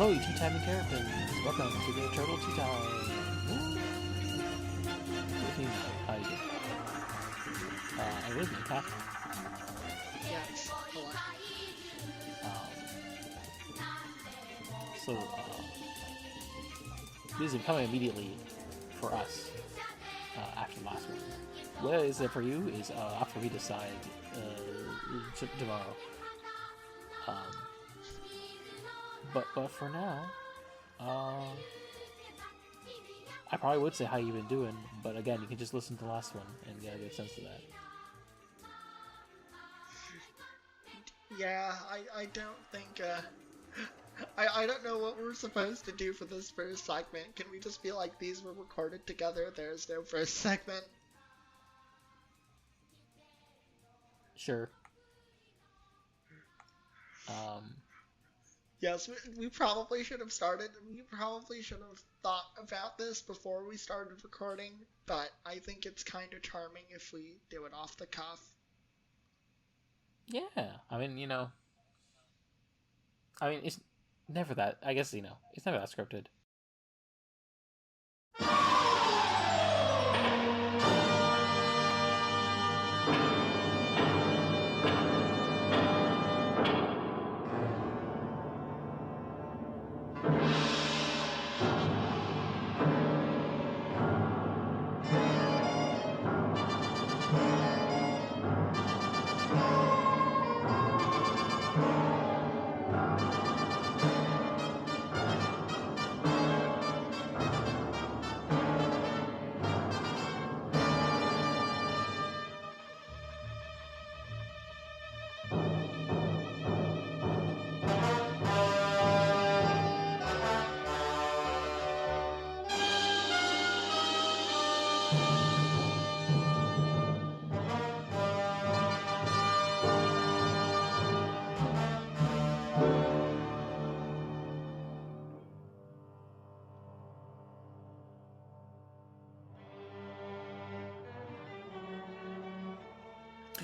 Hello, you tea time and terrapins. Welcome to the Turtle Tea Time. With me, how you doing? And with me, Katherine. Yes. Hello. So, this is coming immediately for us after the last one. What is it for you is after we decide tomorrow. But for now, I probably would say how you've been doing, but again, you can just listen to the last one and get a good sense of that. Yeah, I don't think, I don't know what we're supposed to do for this first segment. Can we just be like, these were recorded together, there's no first segment? Sure. Yes, we probably should have started, we probably should have thought about this before we started recording, but I think it's kind of charming if we do it off the cuff. Yeah, I mean, it's never that, I guess, it's never that scripted.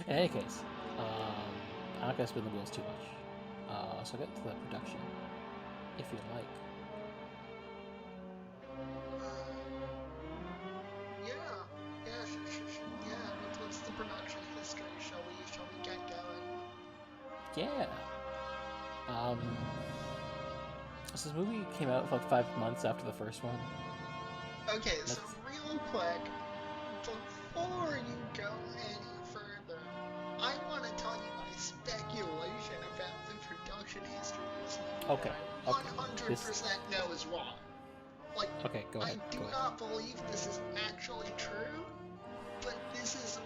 In any case, I'm not going to spin the wheels too much. So get to the production, if you like. Yeah, what's the production history? Shall we get going? Yeah. So this movie came out like 5 months after the first one. Okay, so real quick, before you go any further, I want to tell you my speculation about the production history of this movie. Okay. That I 100% know is wrong. Like, okay, go ahead. I do not believe this is actually true, but this is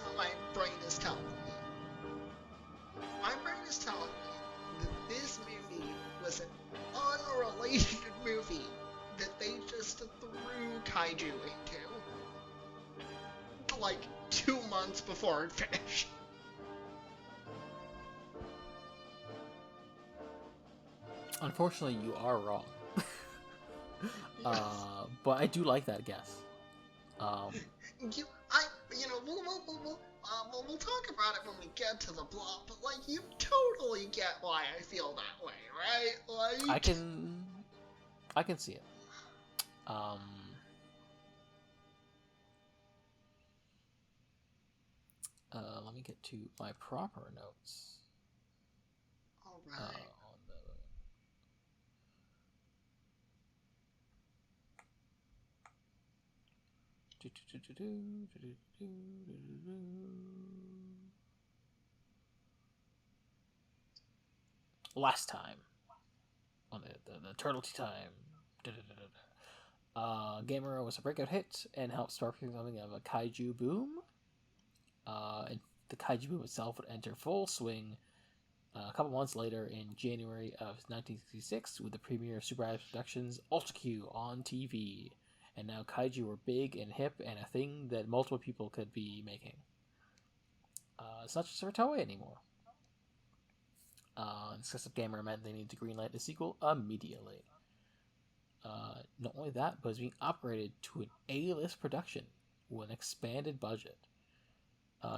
what my brain is telling me. My brain is telling me that this movie was an unrelated movie that they just threw Kaiju into, like, 2 months before it finished. Unfortunately, you are wrong. Yes. But I do like that guess. We'll talk about it when we get to the plot, but, like, you totally get why I feel that way, right? Like... I can see it. Let me get to my proper notes. Alright. Last time on the Turtle Tea Time, Gamera was a breakout hit and helped spark something of a kaiju boom. And the kaiju boom itself would enter full swing a couple months later in January of 1966 with the premiere of Super Adams Productions' Ultra Q on TV. And now kaiju were big and hip and a thing that multiple people could be making. It's not just for Toei anymore. The success of Gamera meant they needed to greenlight the sequel immediately. Not only that, but it was being upgraded to an A-list production with an expanded budget.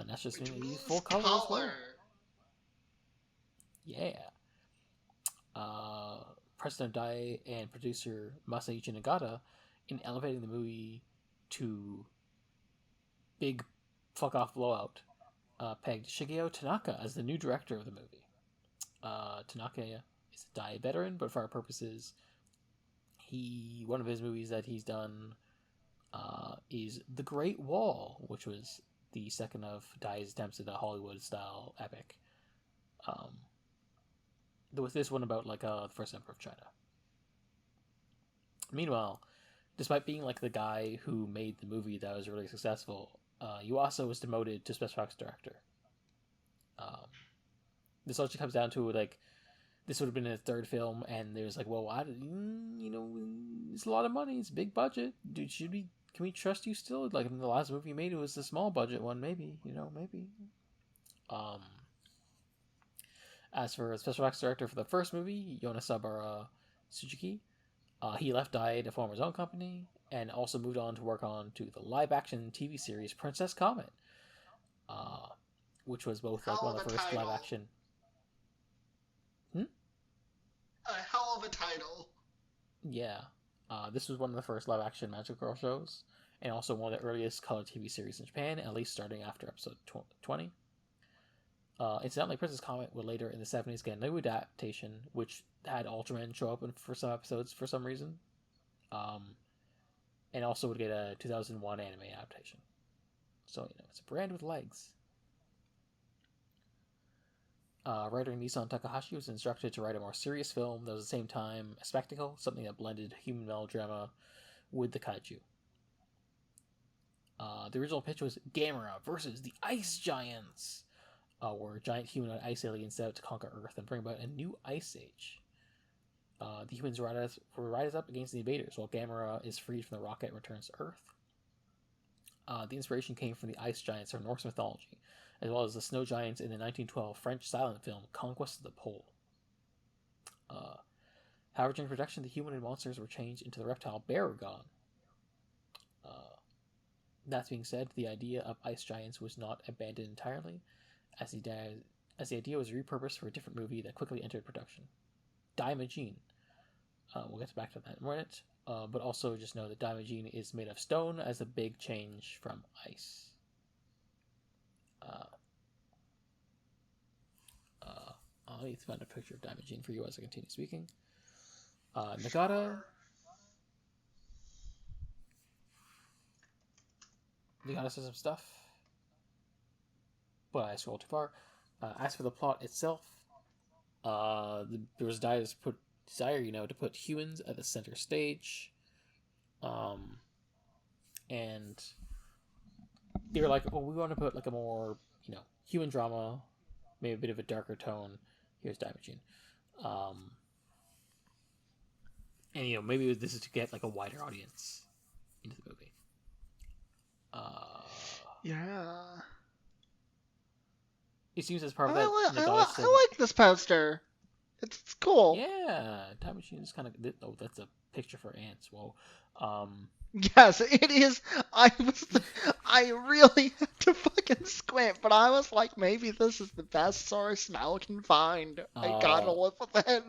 That's just going to be full color as well. Yeah. President Dai and producer Masaichi Nagata, in elevating the movie to big fuck off blowout, pegged Shigeo Tanaka as the new director of the movie. Tanaka is a Dai veteran, but for our purposes, one of his movies that he's done is The Great Wall, which was the second of Dai's attempts at a Hollywood-style epic. With this one about the first emperor of China. Meanwhile, despite being the guy who made the movie that was really successful, Yuasa was demoted to special effects director. This actually comes down to this would have been his third film, and there's well, it's a lot of money, it's a big budget, dude. Can we trust you still? In the last movie you made, it was the small budget one, maybe. As for special effects director for the first movie, Yonesabara Tsuchiki, he left Dai to form his own company, and also moved on to work on to the live-action TV series Princess Comet, which was both one of the first live-action. A hell of a title. Yeah, this was one of the first live-action Magic Girl shows, and also one of the earliest color TV series in Japan, at least starting after episode 20. Incidentally, Princess Comet would later in the 70s get a new adaptation, which had Ultraman show up for some episodes for some reason. And also would get a 2001 anime adaptation. So, it's a brand with legs. Writer Nissan Takahashi was instructed to write a more serious film that was at the same time a spectacle, something that blended human melodrama with the kaiju. The original pitch was Gamera versus the Ice Giants, where giant humanoid ice aliens set out to conquer Earth and bring about a new ice age. The humans rise up against the invaders, while Gamera is freed from the rocket and returns to Earth. The inspiration came from the ice giants from Norse mythology, as well as the snow giants in the 1912 French silent film Conquest of the Pole. However, during production, the humanoid monsters were changed into the reptile Barugon. That being said, the idea of ice giants was not abandoned entirely, as the idea was repurposed for a different movie that quickly entered production. Daimajin. We'll get back to that in a minute, but also just know that Daimajin is made of stone as a big change from ice. I'll need to find a picture of Daimajin for you as I continue speaking. Nagata says some stuff, but I scrolled too far. As for the plot itself, there was desire to put humans at the center stage, and they were like, "Oh, we want to put a more human drama, maybe a bit of a darker tone." Here's Daimajin, and maybe this is to get a wider audience into the movie. Yeah. It seems as part of I that. I like this poster. It's cool. Yeah, Time Machine is kind of. Oh, that's a picture for ants. Whoa. Yes, it is. I really had to fucking squint, but I was like, maybe this is the best source Mel can find. I gotta live with it.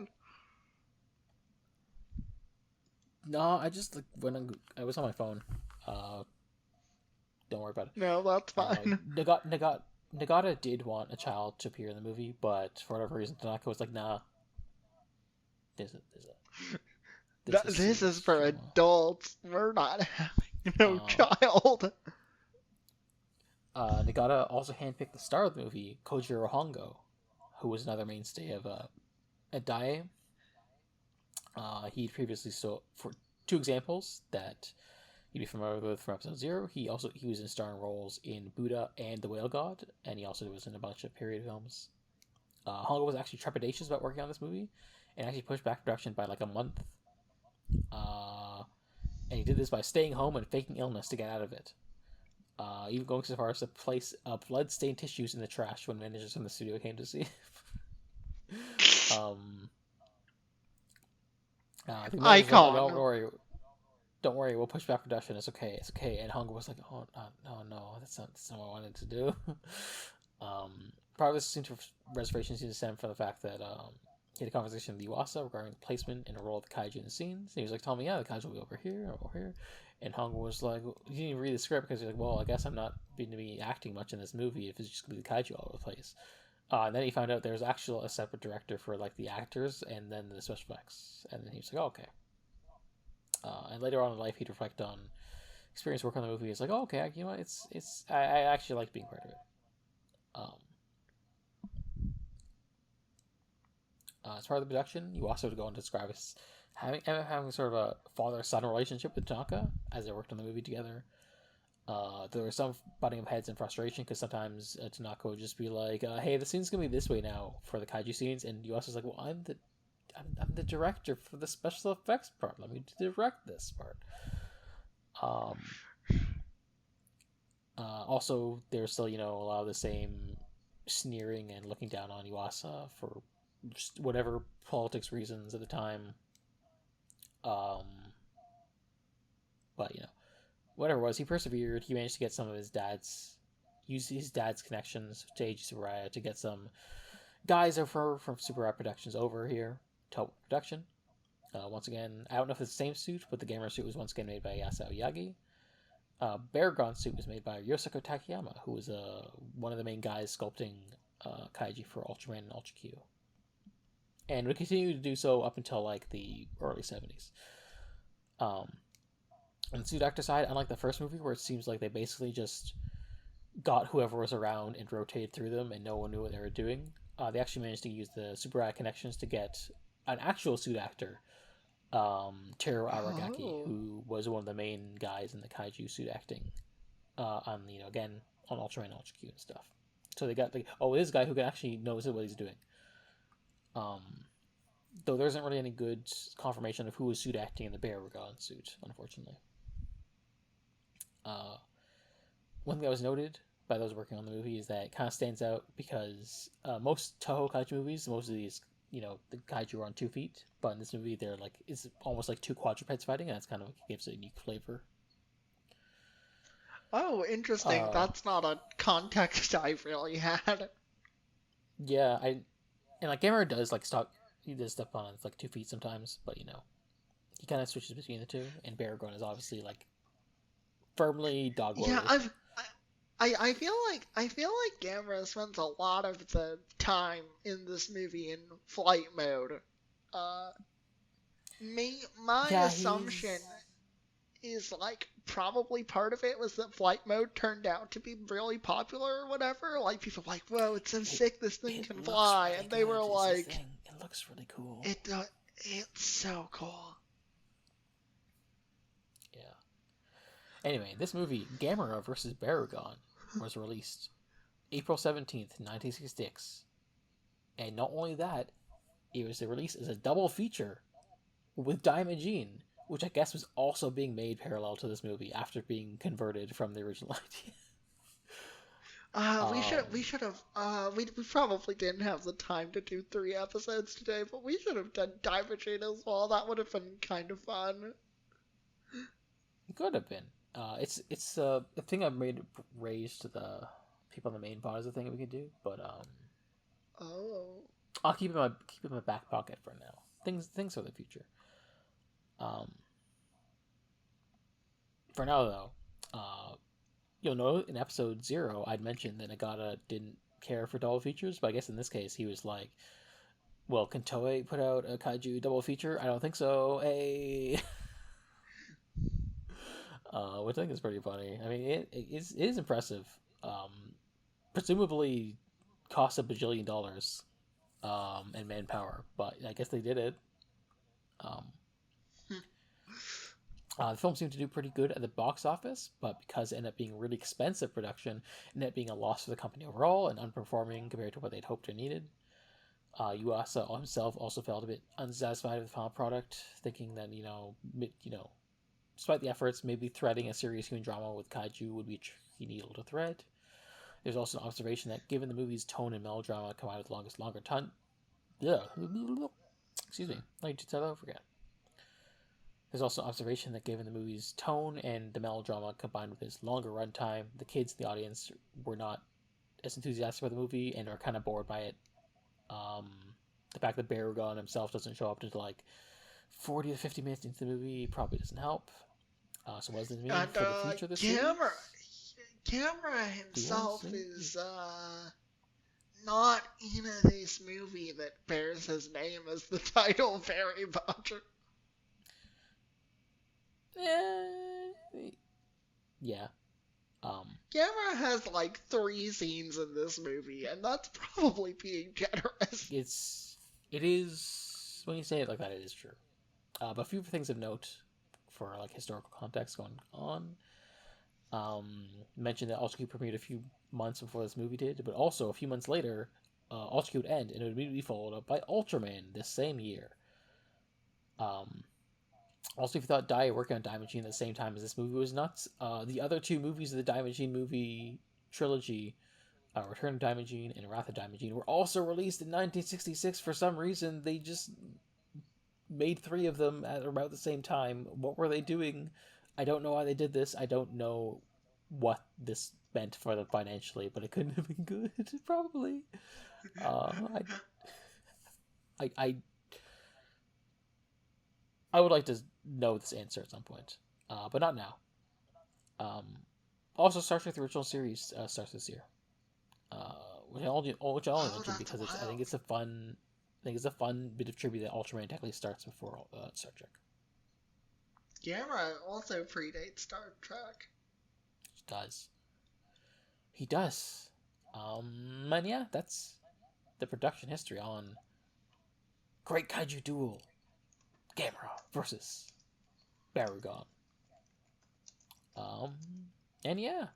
No, I just when I was on my phone. Don't worry about it. No, that's fine. Nagata did want a child to appear in the movie, but for whatever reason, Tanaka was like, "Nah, this is for adults. We're not having no child." Nagata also handpicked the star of the movie, Kojiro Hongo, who was another mainstay of Dai. He'd previously for two examples that you'd be familiar with from episode 0. He was in starring roles in Buddha and The Whale God, and he also was in a bunch of period films. Hongo was actually trepidatious about working on this movie, and actually pushed back production by a month. And he did this by staying home and faking illness to get out of it. Even going so far as to place blood-stained tissues in the trash when managers from the studio came to see. Icon. Don't worry, we'll push back production. It's okay. And Hongo was like, "Oh no, that's not what I wanted to do." part of this reservation seems to stem from the fact that he had a conversation with Yuasa regarding placement and the role of the kaiju in the scenes. And he was like, "Tell me, yeah, the kaiju will be over here, over here." And Hong was like, "You didn't even read the script because he's like, well, I guess I'm not going to be acting much in this movie if it's just going to be the kaiju all over the place." And then he found out there was actually a separate director for like the actors and then the special effects. And then he was like, "Oh, okay." And later on in life, he'd reflect on experience working on the movie. He's like, "Oh, okay, you know what? I actually like being part of it." Um, as part of the production, you also go on to describe as having sort of a father-son relationship with Tanka as they worked on the movie together. There was some butting of heads and frustration because sometimes Tanaka would just be like, "Hey, the scene's gonna be this way now for the kaiju scenes," and Yuasa's like, "Well, I'm the director for the special effects part. Let me direct this part." Also, there's still a lot of the same sneering and looking down on Yuasa for just whatever politics reasons at the time. But whatever it was, he persevered. He managed to get some of his dad's connections to AG Tsuburaya to get some guys over from Tsuburaya Productions over here to help with production. Once again, I don't know if it's the same suit, but the Gamera suit was once again made by Yasao Yagi. Barugon suit was made by Yosako Takayama, who was one of the main guys sculpting Kaiji for Ultraman and Ultra Q. And would continue to do so up until like the early 70s. On the suit actor side, unlike the first movie where it seems like they basically just got whoever was around and rotated through them and no one knew what they were doing, they actually managed to use the Tsuburaya connections to get an actual suit actor, Teru Aragaki, who was one of the main guys in the kaiju suit acting on again on Ultraman and Ultra Q and stuff. So they got this guy who actually knows what he's doing. Though there isn't really any good confirmation of who was suit acting in the Barugon suit, unfortunately. One thing that was noted by those working on the movie is that it kind of stands out because most Toho kaiju movies, most of these, the kaiju are on 2 feet, but in this movie they're it's almost like 2 quadrupeds fighting, and that's kind of gives it a unique flavor. Oh, interesting. That's not a context I really had. Yeah, Gamera does he does stuff on 2 feet sometimes, but he kind of switches between the two, and Barugon is obviously firmly dog loaded. Yeah, I feel like Gamera spends a lot of the time in this movie in flight mode. My assumption is probably part of it was that flight mode turned out to be really popular or whatever. People were like, "Whoa, it's so sick! This thing can fly," really and they were like, "It looks really cool." It's so cool. Yeah. Anyway, this movie, Gamera vs. Barugon, was released April 17th, 1966. And not only that, it was released as a double feature with Daimajin, which I guess was also being made parallel to this movie after being converted from the original idea. We probably didn't have the time to do 3 episodes today, but we should have done Daimajin as well. That would have been kind of fun. It could have been. It's a thing I've raised to the people on the main pod is a thing that we could do, but I'll keep it in my back pocket for now. Things for the future. For now though, you'll know in episode 0 I'd mentioned that Nagata didn't care for double features, but I guess in this case he was like, "Well, can Toei put out a kaiju double feature? I don't think so. Hey." Which I think is pretty funny. I mean, it is impressive. Presumably cost $1 bajillion and manpower, but I guess they did it. The film seemed to do pretty good at the box office, but because it ended up being a really expensive production, it ended up being a loss for the company overall and underperforming compared to what they'd hoped or needed. Yuasa himself also felt a bit unsatisfied with the final product, thinking that despite the efforts, maybe threading a serious human drama with kaiju would be a tricky needle to thread. There's also an observation that given the movie's tone and melodrama combined with longer time, excuse me, I just said I forget. There's also an observation that given the movie's tone and the melodrama combined with its longer runtime, the kids in the audience were not as enthusiastic for the movie and are kind of bored by it. The fact that Barugon himself doesn't show up until like 40 to 50 minutes into the movie probably doesn't help. So what does this mean And for the future of this series? Gamera himself see? is not in this movie that bears his name as the title very much. Yeah. Gamera has like 3 scenes in this movie, and that's probably being generous. It is, when you say it like that, it is true. But a few things of note for like historical context going on. Mentioned that Ultra Q premiered a few months before this movie did, but also a few months later, Ultra Q would end, and it would immediately be followed up by Ultraman this same year. Also, if you thought Dai working on Diamond Machine at the same time as this movie was nuts, the other 2 movies of the Diamond Machine movie trilogy, Return of Diamond Machine and Wrath of Diamond Machine, were also released in 1966 for some reason. They just made 3 of them at about the same time. What were they doing? I don't know why they did this. I don't know what this meant for them financially, but it couldn't have been good, probably. I would like to know this answer at some point, but not now. Also, Star Trek: The Original Series starts this year, which I only mention because I think it's a fun bit of trivia that Ultraman technically starts before Star Trek. Gamera also predates Star Trek. He does. And yeah, that's the production history on Great Kaiju Duel, Gamera versus Barugon. And yeah,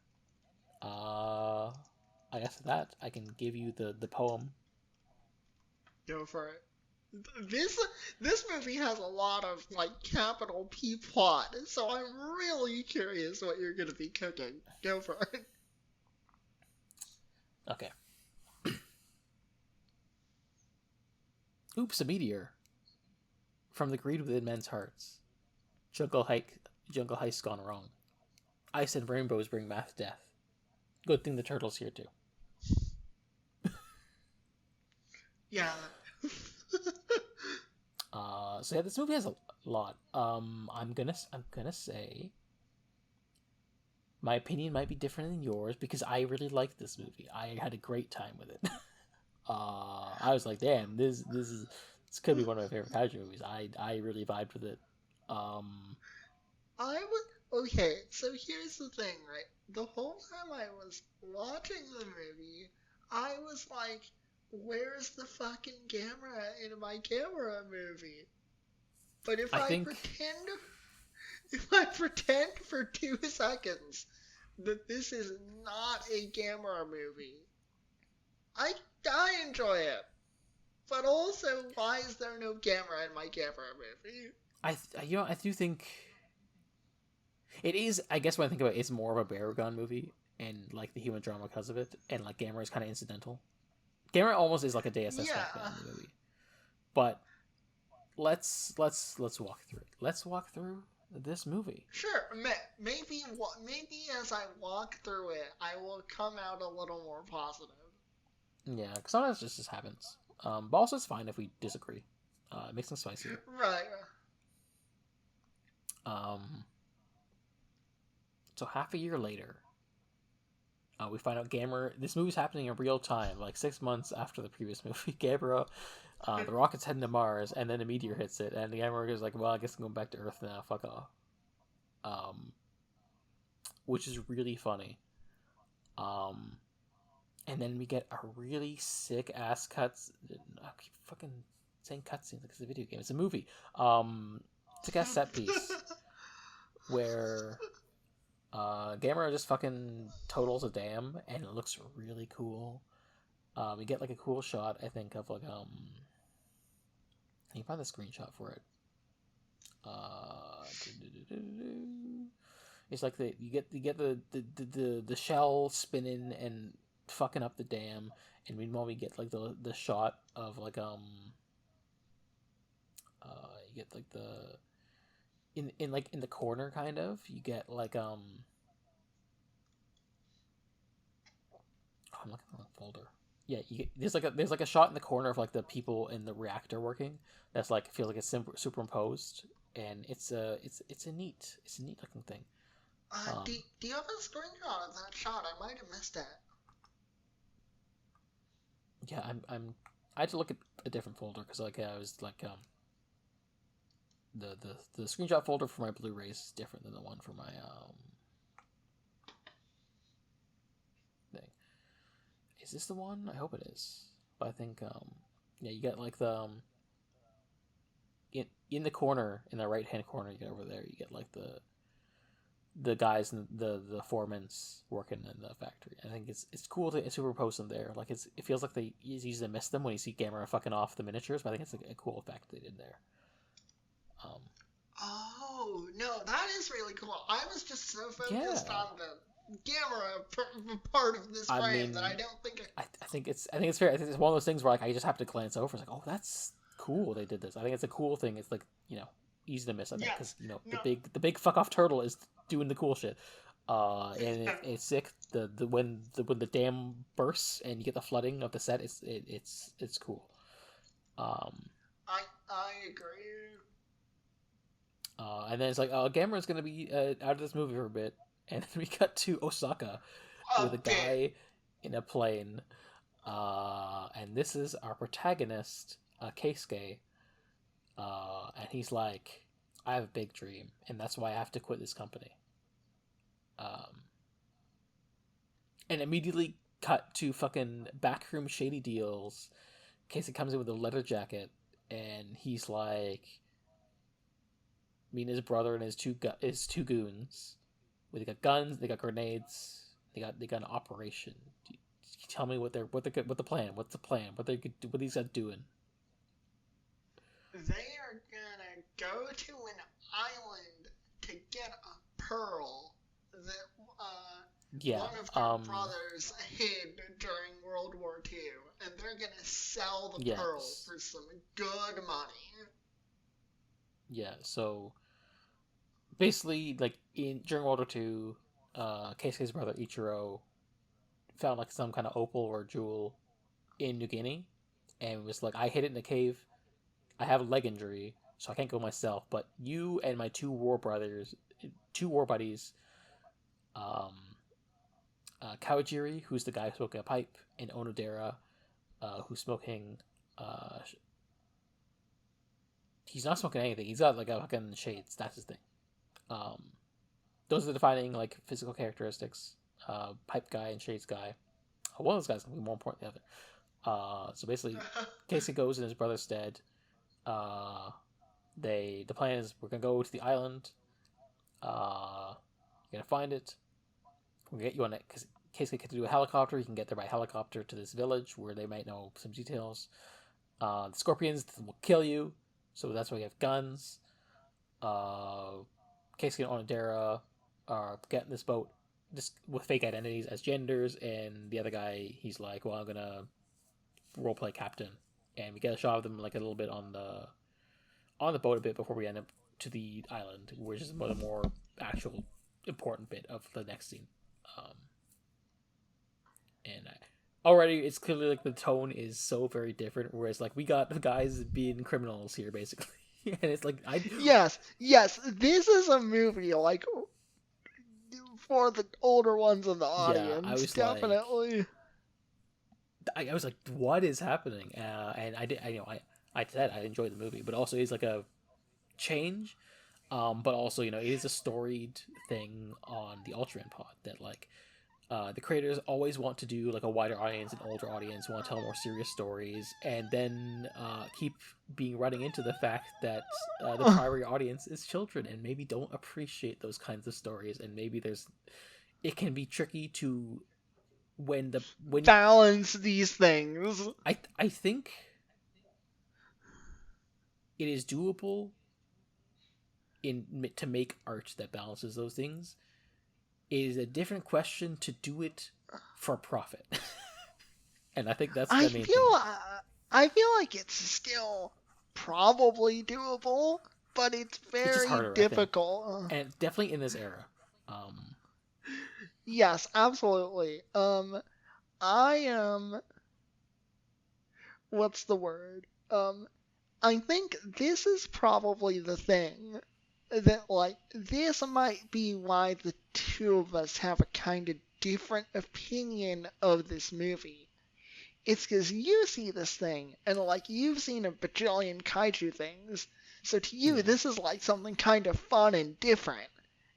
I guess that I can give you the poem. Go for it. This movie has a lot of like capital P plot, so I'm really curious what you're gonna be cooking. Go for it. Okay. Oops, a meteor. From the greed within men's hearts. Jungle heist's gone wrong. Ice and rainbows bring math death. Good thing the turtle's here too. Yeah. So yeah, this movie has a lot. I'm gonna say my opinion might be different than yours because I really liked this movie. I had a great time with it. I was like, damn, this could be one of my favorite kaiju movies. I really vibed with it. Okay, so here's the thing, right? The whole time I was watching the movie, I was like, where's the fucking Gamera in my Gamera movie? But if I pretend for 2 seconds that this is not a Gamera movie, I enjoy it. But also, why is there no Gamera in my Gamera movie? I do think it is. I guess when I think about it, it's more of a Barugon movie and like the human drama because of it, and like Gamera is kind of incidental. Gamera almost is like a Deus Ex Machina in the movie. But let's walk through it. Let's walk through this movie. Sure. Maybe as I walk through it, I will come out a little more positive. Yeah, because sometimes this just happens. But also it's fine if we disagree. It makes things spicier. Right. So half a year later, we find out Gamera. This movie's happening in real time, like 6 months after the previous movie. Gamera, the rocket's heading to Mars, and then a meteor hits it, and Gamera is like, "Well, I guess I'm going back to Earth now. Fuck off." Which is really funny. And then we get a really sick ass cuts. I keep fucking saying cutscenes like it's a video game. It's a movie. Sick ass set piece where Gamera just fucking totals a dam, and it looks really cool. We get like a cool shot, I think, of like can you find the screenshot for it? It's like you get the shell spinning and fucking up the dam, and meanwhile we get like the shot of like you get like the in the corner kind of you get like I'm looking at the folder. Yeah, there's like a shot in the corner of like the people in the reactor working. That's like feels like it's superimposed, and it's a neat looking thing. Do you have a screenshot of that shot? I might have missed it. Yeah, I had to look at a different folder because like I was like the screenshot folder for my Blu-rays is different than the one for my thing. Is this the one? I hope it is. But I think yeah, you get like the in the corner, in the right hand corner, you get over there, you get like the guys and the foremans working in the factory. I think it's cool to superimpose them there. Like it feels like it's easy to miss them when you see Gamera fucking off the miniatures, but I think it's a cool effect they did there. Oh no, that is really cool. I was just so focused on the Gamera part of this frame that I don't think. I think it's fair. I think it's one of those things where like I just have to glance over. It's like, oh, that's cool. They did this. I think it's a cool thing. It's like, you know, easy to miss. I think because the big fuck off turtle is doing the cool shit. And it's sick. When the dam bursts and you get the flooding of the set, it's cool. I agree. And then it's like, Gamera's gonna be out of this movie for a bit, and then we cut to Osaka with a guy in a plane, and this is our protagonist, Keisuke, and he's like, I have a big dream, and that's why I have to quit this company. And immediately cut to fucking backroom shady deals. Keisuke comes in with a leather jacket, and he's like, me and his brother and his two goons. They got guns, they got grenades, they got an operation. Tell me what the plan? What's the plan? What these guys doing? They are gonna go to an island to get a pearl that one of their brothers hid during World War II, and they're gonna sell the pearl for some good money. Yeah, so basically, like during World War II, Keisuke's brother Ichiro found like some kind of opal or jewel in New Guinea, and was like, I hid it in a cave. I have a leg injury, so I can't go myself. But you and my two war buddies, Kawajiri, who's the guy smoking a pipe, and Onodera, who's smoking. He's not smoking anything. He's got like a fucking shades. That's his thing. Those are the defining like physical characteristics. Pipe guy and shades guy. One of those guys can be more important than the other. So basically, Keisuke goes in his brother's stead. The plan is we're gonna go to the island. You're gonna find it. We're gonna get you on it because Keisuke can do a helicopter. You can get there by helicopter to this village where they might know some details. The scorpions will kill you. So that's why you have guns. Keisuke and Onodera are getting this boat just with fake identities as genders, and the other guy, he's like, well, I'm gonna roleplay captain. And we get a shot of them like a little bit on the boat a bit before we end up to the island, which is the more actual important bit of the next scene. Already it's clearly like the tone is so very different, whereas like we got the guys being criminals here basically. And it's like yes, this is a movie like for the older ones in the audience. I was definitely. I was like, what is happening? And I said I enjoyed the movie, but also it's like a change. But also, it is a storied thing on the Ultraman pod that like the creators always want to do like a wider audience, an older audience, want to tell more serious stories, and then keep running into the fact that the primary audience is children and maybe don't appreciate those kinds of stories, and maybe it can be tricky to when balance these things. I think it is doable to make art that balances those things. It is a different question to do it for profit. And I think that's the main thing. I feel like it's still probably doable, but it's very harder, difficult. And definitely in this era. Yes, absolutely. I am. What's the word? I think this is probably the thing that, like, this might be why the two of us have a kind of different opinion of this movie. It's because you see this thing, and, like, you've seen a bajillion kaiju things, so to you, Yeah. this is, like, something kind of fun and different.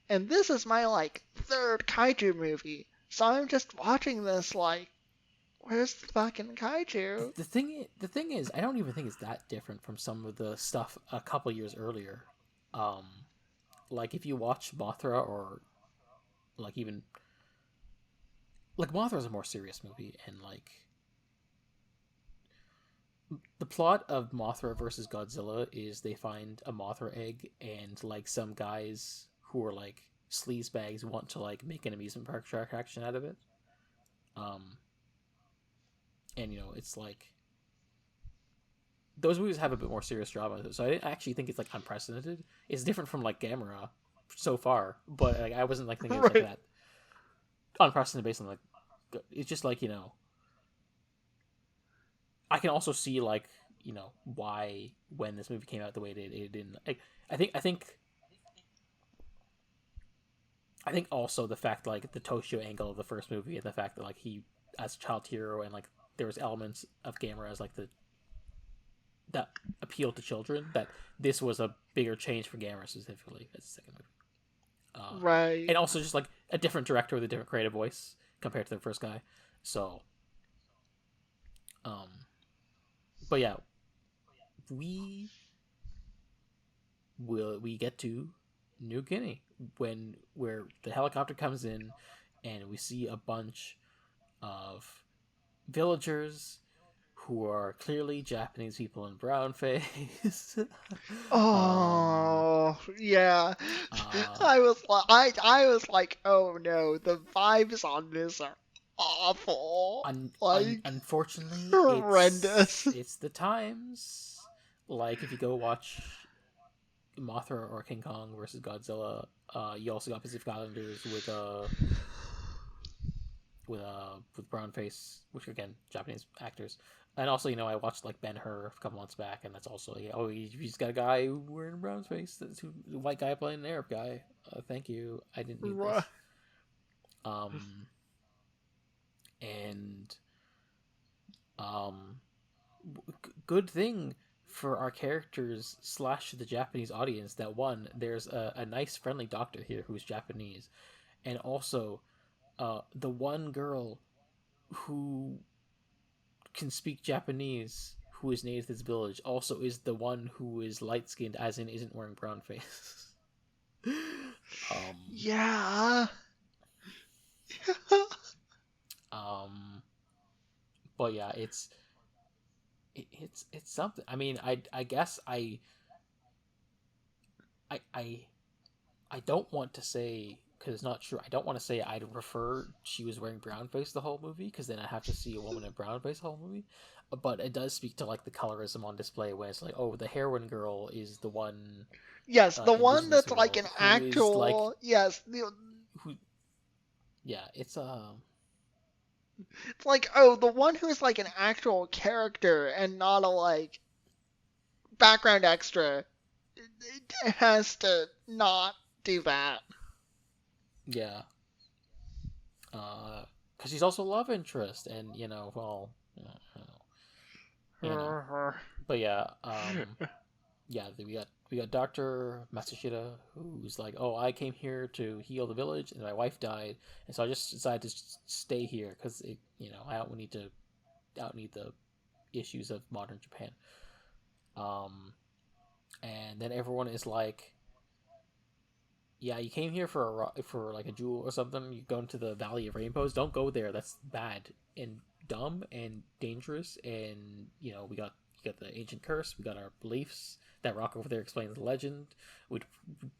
And this is my, like, third kaiju movie, so I'm just watching this, like, where's the fucking kaiju? The thing is, I don't even think it's that different from some of the stuff a couple years earlier. Um, like if you watch Mothra, or like even like Mothra's a more serious movie, and like the plot of Mothra versus Godzilla is they find a Mothra egg, and like some guys who are like sleazebags want to like make an amusement park attraction out of it. Um, and it's like those movies have a bit more serious drama, so I didn't actually think it's like unprecedented. It's different from like Gamera so far, but like I wasn't like thinking it was like Right. that unprecedented based on like it's just like I can also see like why when this movie came out the way it didn't. I think also the fact like the Toshio angle of the first movie, and the fact that like he as a child hero, and like there was elements of Gamera as like the that appeal to children, that this was a bigger change for Gamera specifically as the second movie. Right. And also just like a different director with a different creative voice compared to the first guy. So, um, but yeah, we we get to New Guinea where the helicopter comes in, and we see a bunch of villagers who are clearly Japanese people in brown face. um, Oh, yeah. uh, I was like, oh no, the vibes on this are awful. Like, unfortunately, it's horrendous. it's the times. Like if you go watch Mothra or King Kong versus Godzilla, you also got Pacific Islanders with brown face, which are, again, Japanese actors. And also, I watched like Ben Hur a couple months back, and that's also he's got a guy wearing a brown face. That's a white guy playing an Arab guy. Thank you. I didn't need Right. this. Um, and um, good thing for our characters slash the Japanese audience that, one, there's a nice friendly doctor here who's Japanese, and also the one girl who can speak Japanese, who is native to this village, also is the one who is light skinned, as in isn't wearing brown face. um, Yeah. um, but yeah, it's something. I mean, I guess I don't want to say, because it's not true. I don't want to say I'd prefer she was wearing brown face the whole movie, because then I have to see a woman in brown face the whole movie. But it does speak to like the colorism on display, when it's like, oh, the heroine girl is the one Yes, the one indigenous that's like girl an who is like actual. Yes, the, who. Yeah, it's it's like, oh, the one who's like an actual character and not a like background extra has to not do that. yeah, because she's also love interest, and well, you know, but yeah, yeah, we got Doctor Matsushita, who's like, oh, I came here to heal the village, and my wife died, and so I just decided to stay here because I don't need the issues of modern Japan. Um, and then everyone is like, yeah, you came here for like a jewel or something. You go into the Valley of Rainbows. Don't go there. That's bad and dumb and dangerous. And we got the ancient curse. We got our beliefs. That rock over there explains the legend. We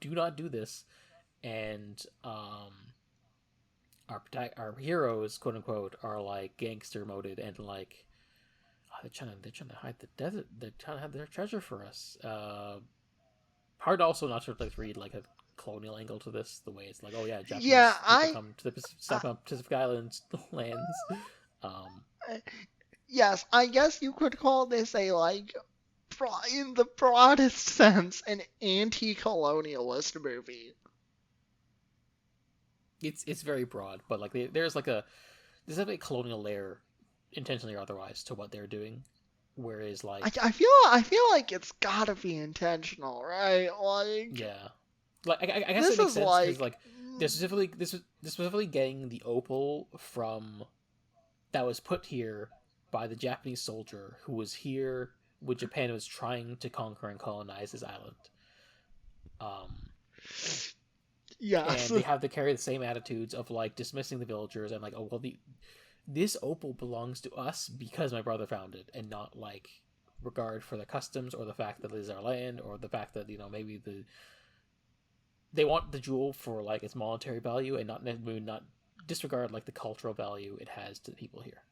do not do this. And our heroes, quote unquote, are like gangster moded, and like, oh, they're trying to hide the desert. They're trying to hide their treasure for us. Hard also not to like read like a colonial angle to this, the way it's like, oh yeah, Yeah, Japanese people come to the Pacific Islands lands. Yes, I guess you could call this a, like, in the broadest sense, an anti-colonialist movie. It's very broad, but like there's a colonial layer, intentionally or otherwise, to what they're doing. Whereas like I feel like it's gotta be intentional, right? Like, yeah, like I guess this it makes is sense because like, like they're specifically getting the opal from that was put here by the Japanese soldier who was here when Japan was trying to conquer and colonize this island. Um, yes. and they have to carry the same attitudes of like dismissing the villagers and like, oh well, this opal belongs to us because my brother found it, and not like regard for the customs or the fact that it is our land or the fact that maybe they want the jewel for like its monetary value and not disregard like the cultural value it has to the people here.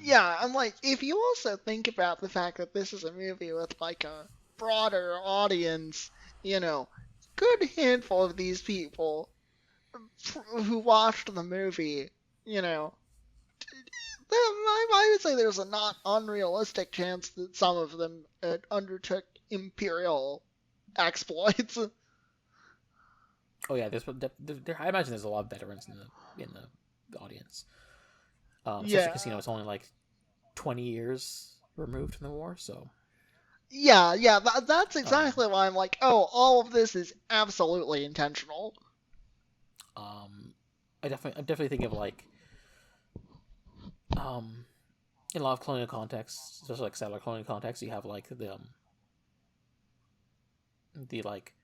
Yeah, and like, if you also think about the fact that this is a movie with like a broader audience, you know, good handful of these people who watched the movie, you know, I would say there's a not unrealistic chance that some of them undertook imperial exploits. Oh yeah, I imagine there's a lot of veterans in the audience. Especially Yeah. because it's only like 20 years removed from the war, so Yeah, that's um, exactly why I'm like, oh, all of this is absolutely intentional. I definitely think of like um, in a lot of colonial contexts, especially like settler colonial contexts, you have like the like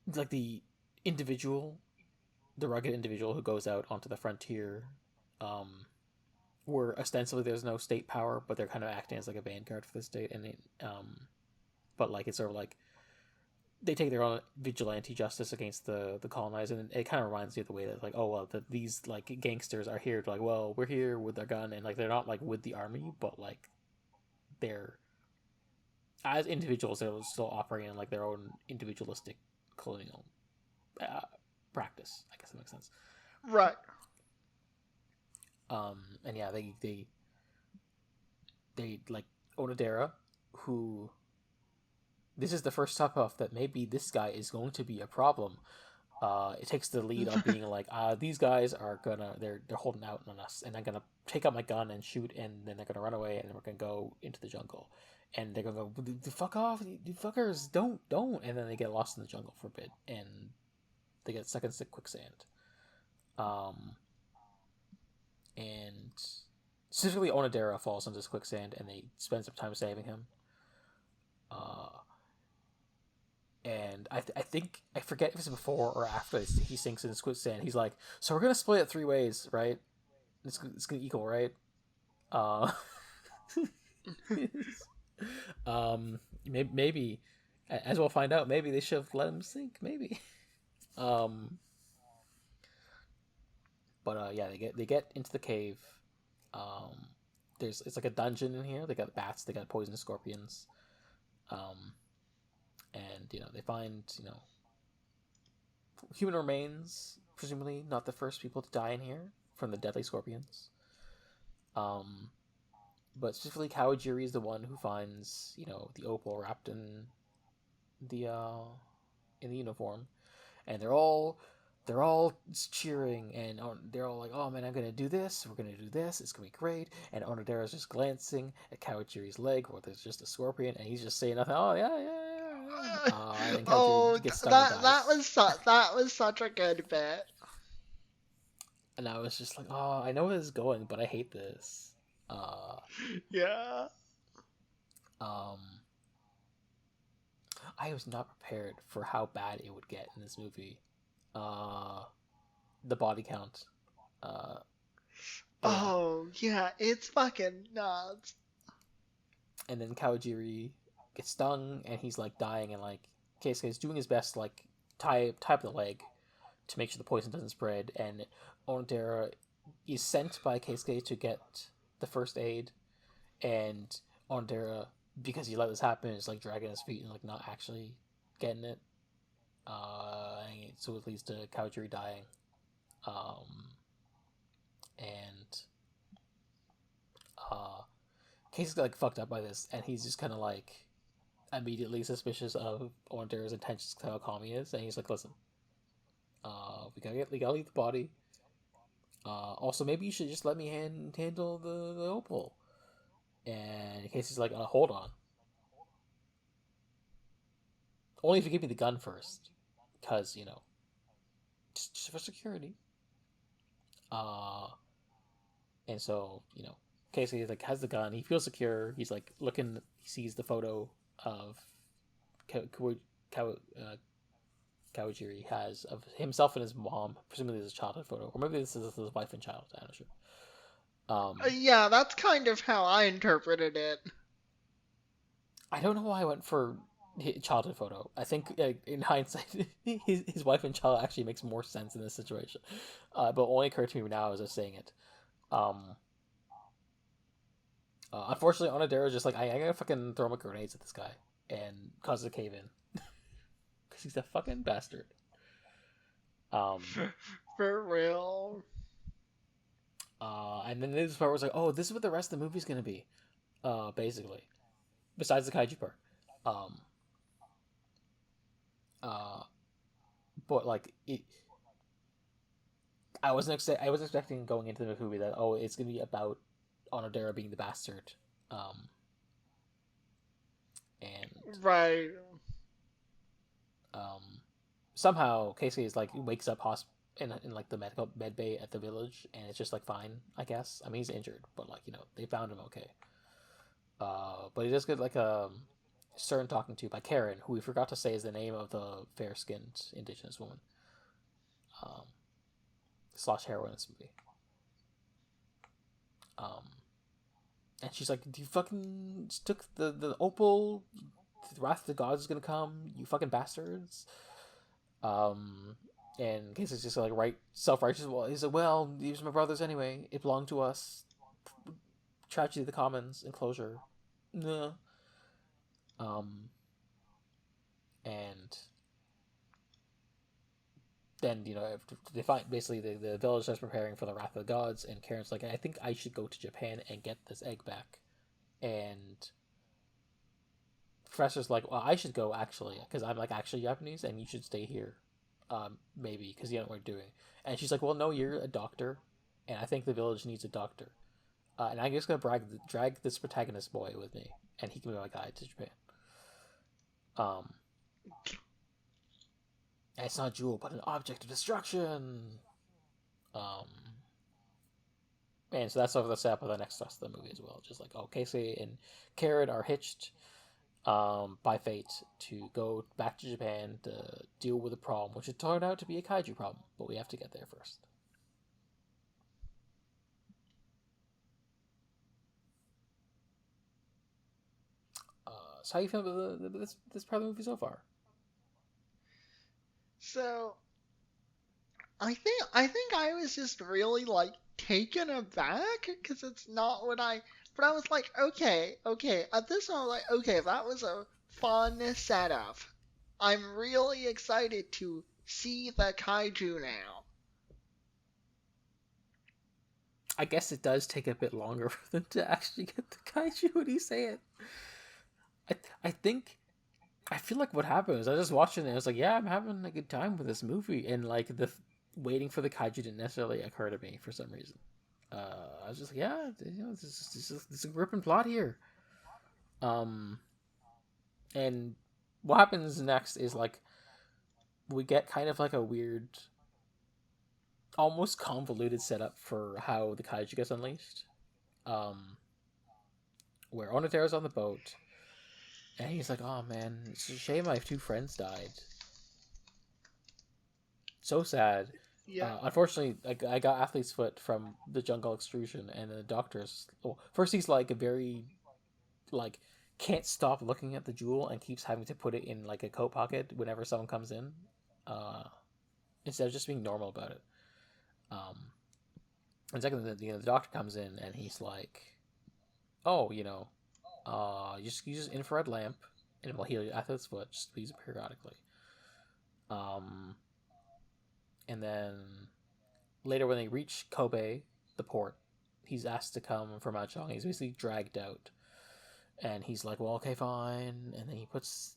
the individual, the rugged individual who goes out onto the frontier, um, where ostensibly there's no state power, but they're kind of acting as like a vanguard for the state, and but like it's sort of like they take their own vigilante justice against the colonized, and it kind of reminds you of the way that like, oh well, these like gangsters are here to like, well, we're here with our gun, and like they're not like with the army, but like they're as individuals, they're still operating in like their own individualistic colonial uh, practice. I guess that makes sense. Right. And yeah, they like Onodera, who this is the first step off that maybe this guy is going to be a problem. It takes the lead on being like, these guys are they're holding out on us, and I'm gonna take out my gun and shoot, and then they're gonna run away, and then we're gonna go into the jungle, and they're gonna go, fuck off, you fuckers, don't, and then they get lost in the jungle for a bit, and they get stuck in quicksand. And specifically Onodera falls into this quicksand, and they spend some time saving him. And I think I forget if it's before or after he sinks in this quicksand. He's like, so we're gonna split it 3 ways, right? It's gonna equal, right? Uh, maybe as we'll find out, maybe they should have let him sink. Maybe. Um, but yeah, they get into the cave. Um, it's like a dungeon in here. They got bats. They got poisonous scorpions. And they find human remains, presumably not the first people to die in here from the deadly scorpions. But specifically Kawajiri is the one who finds the opal wrapped the in the uniform, and they're all cheering, and they're all like, oh man, I'm gonna do this, we're gonna do this, it's gonna be great. And Onodera's just glancing at Kawajiri's leg where there's just a scorpion, and he's just saying nothing. Oh yeah. And then Kawajiri gets stung and dies. That was such a good bit. And I was just like, oh, I know where this is going, but I hate this. Yeah. I was not prepared for how bad it would get in this movie. The body count. Oh yeah, it's fucking nuts. And then Kawajiri gets stung, and he's like dying, and like Keisuke's doing his best to like tie up the leg to make sure the poison doesn't spread. And Onodera is sent by Keisuke to get the first aid, and Onodera, because he let this happen, is like dragging his feet and like not actually getting it. So it leads to Kawajiri dying. And Casey's like fucked up by this, and he's just kind of like immediately suspicious of Onodera's intentions, how calm he is, and he's like, "Listen, we gotta leave the body. Also, maybe you should just let me handle the opal." And Casey's like, "Hold on, only if you give me the gun first, because just for security." Uh, and so Casey like has the gun. He feels secure. He's like looking. He sees the photo of Kawajiri has of himself and his mom. Presumably, this is a childhood photo, or maybe this is his wife and child. I'm not sure. Yeah, that's kind of how I interpreted it. I don't know why I went for childhood photo. I think in hindsight, his wife and child actually makes more sense in this situation. But only occurred to me now as I was saying it. Unfortunately, Onodera is just like, I gotta fucking throw my grenades at this guy and cause it to cave in. Because he's a fucking bastard. For real. And then this part was like, oh, this is what the rest of the movie's gonna be. Basically. Besides the kaiju part. But like it, I was expecting going into the movie that it's gonna be about Onodera being the bastard, and Right. Somehow Casey is like wakes up in like the med bay at the village, and it's just like fine, I guess. I mean, he's injured, but like they found him okay. But he does get like a stern talking to by Karen, who we forgot to say is the name of the fair skinned indigenous woman. Slash heroine in this movie. And she's like, "You fucking took the opal. The wrath of the gods is gonna come. You fucking bastards." And Casey's just like self-righteous. Well, he's like, "Well, these are my brothers anyway. It belonged to us. Tragedy of the commons. Enclosure." No. And then they find basically the village starts preparing for the wrath of the gods, and Karen's like, I think I should go to Japan and get this egg back. And Professor's like, well, I should go actually, because I'm like actually Japanese, and you should stay here, maybe, because you know what we're doing. And she's like, well, no, you're a doctor, and I think the village needs a doctor, and I'm just gonna drag this protagonist boy with me, and he can be my guide to Japan. And it's not a jewel, but an object of destruction. And so that's sort of the setup of the next thrust of the movie as well. Just like, Casey and Karen are hitched by fate to go back to Japan to deal with a problem, which had turned out to be a kaiju problem, but we have to get there first. So how you feel about this part of the movie so far? So I think I was just really like taken aback because it's not what I. But I was like, okay. At this point, I was like, okay, that was a fun setup. I'm really excited to see the kaiju now. I guess it does take a bit longer for them to actually get the kaiju when you say it. I think I feel like what happened was I was just watching it. And I was like, yeah, I'm having a good time with this movie, and like the waiting for the kaiju didn't necessarily occur to me for some reason. I was just like, yeah, this is a gripping plot here. And what happens next is like we get kind of like a weird, almost convoluted setup for how the kaiju gets unleashed. Where Onodera's on the boat. And he's like, oh man, it's a shame my two friends died. So sad. Yeah. Unfortunately, I got athlete's foot from the jungle extrusion, and the doctor's. Well, first he's like a very, like, can't stop looking at the jewel and keeps having to put it in like a coat pocket whenever someone comes in, instead of just being normal about it. And second, the doctor comes in and he's like, oh, just use an infrared lamp and it will heal your athlete's foot. Just use it periodically. And then later when they reach Kobe, the port, he's asked to come from Machong. He's basically dragged out, and he's like, "Well, okay, fine." And then he puts,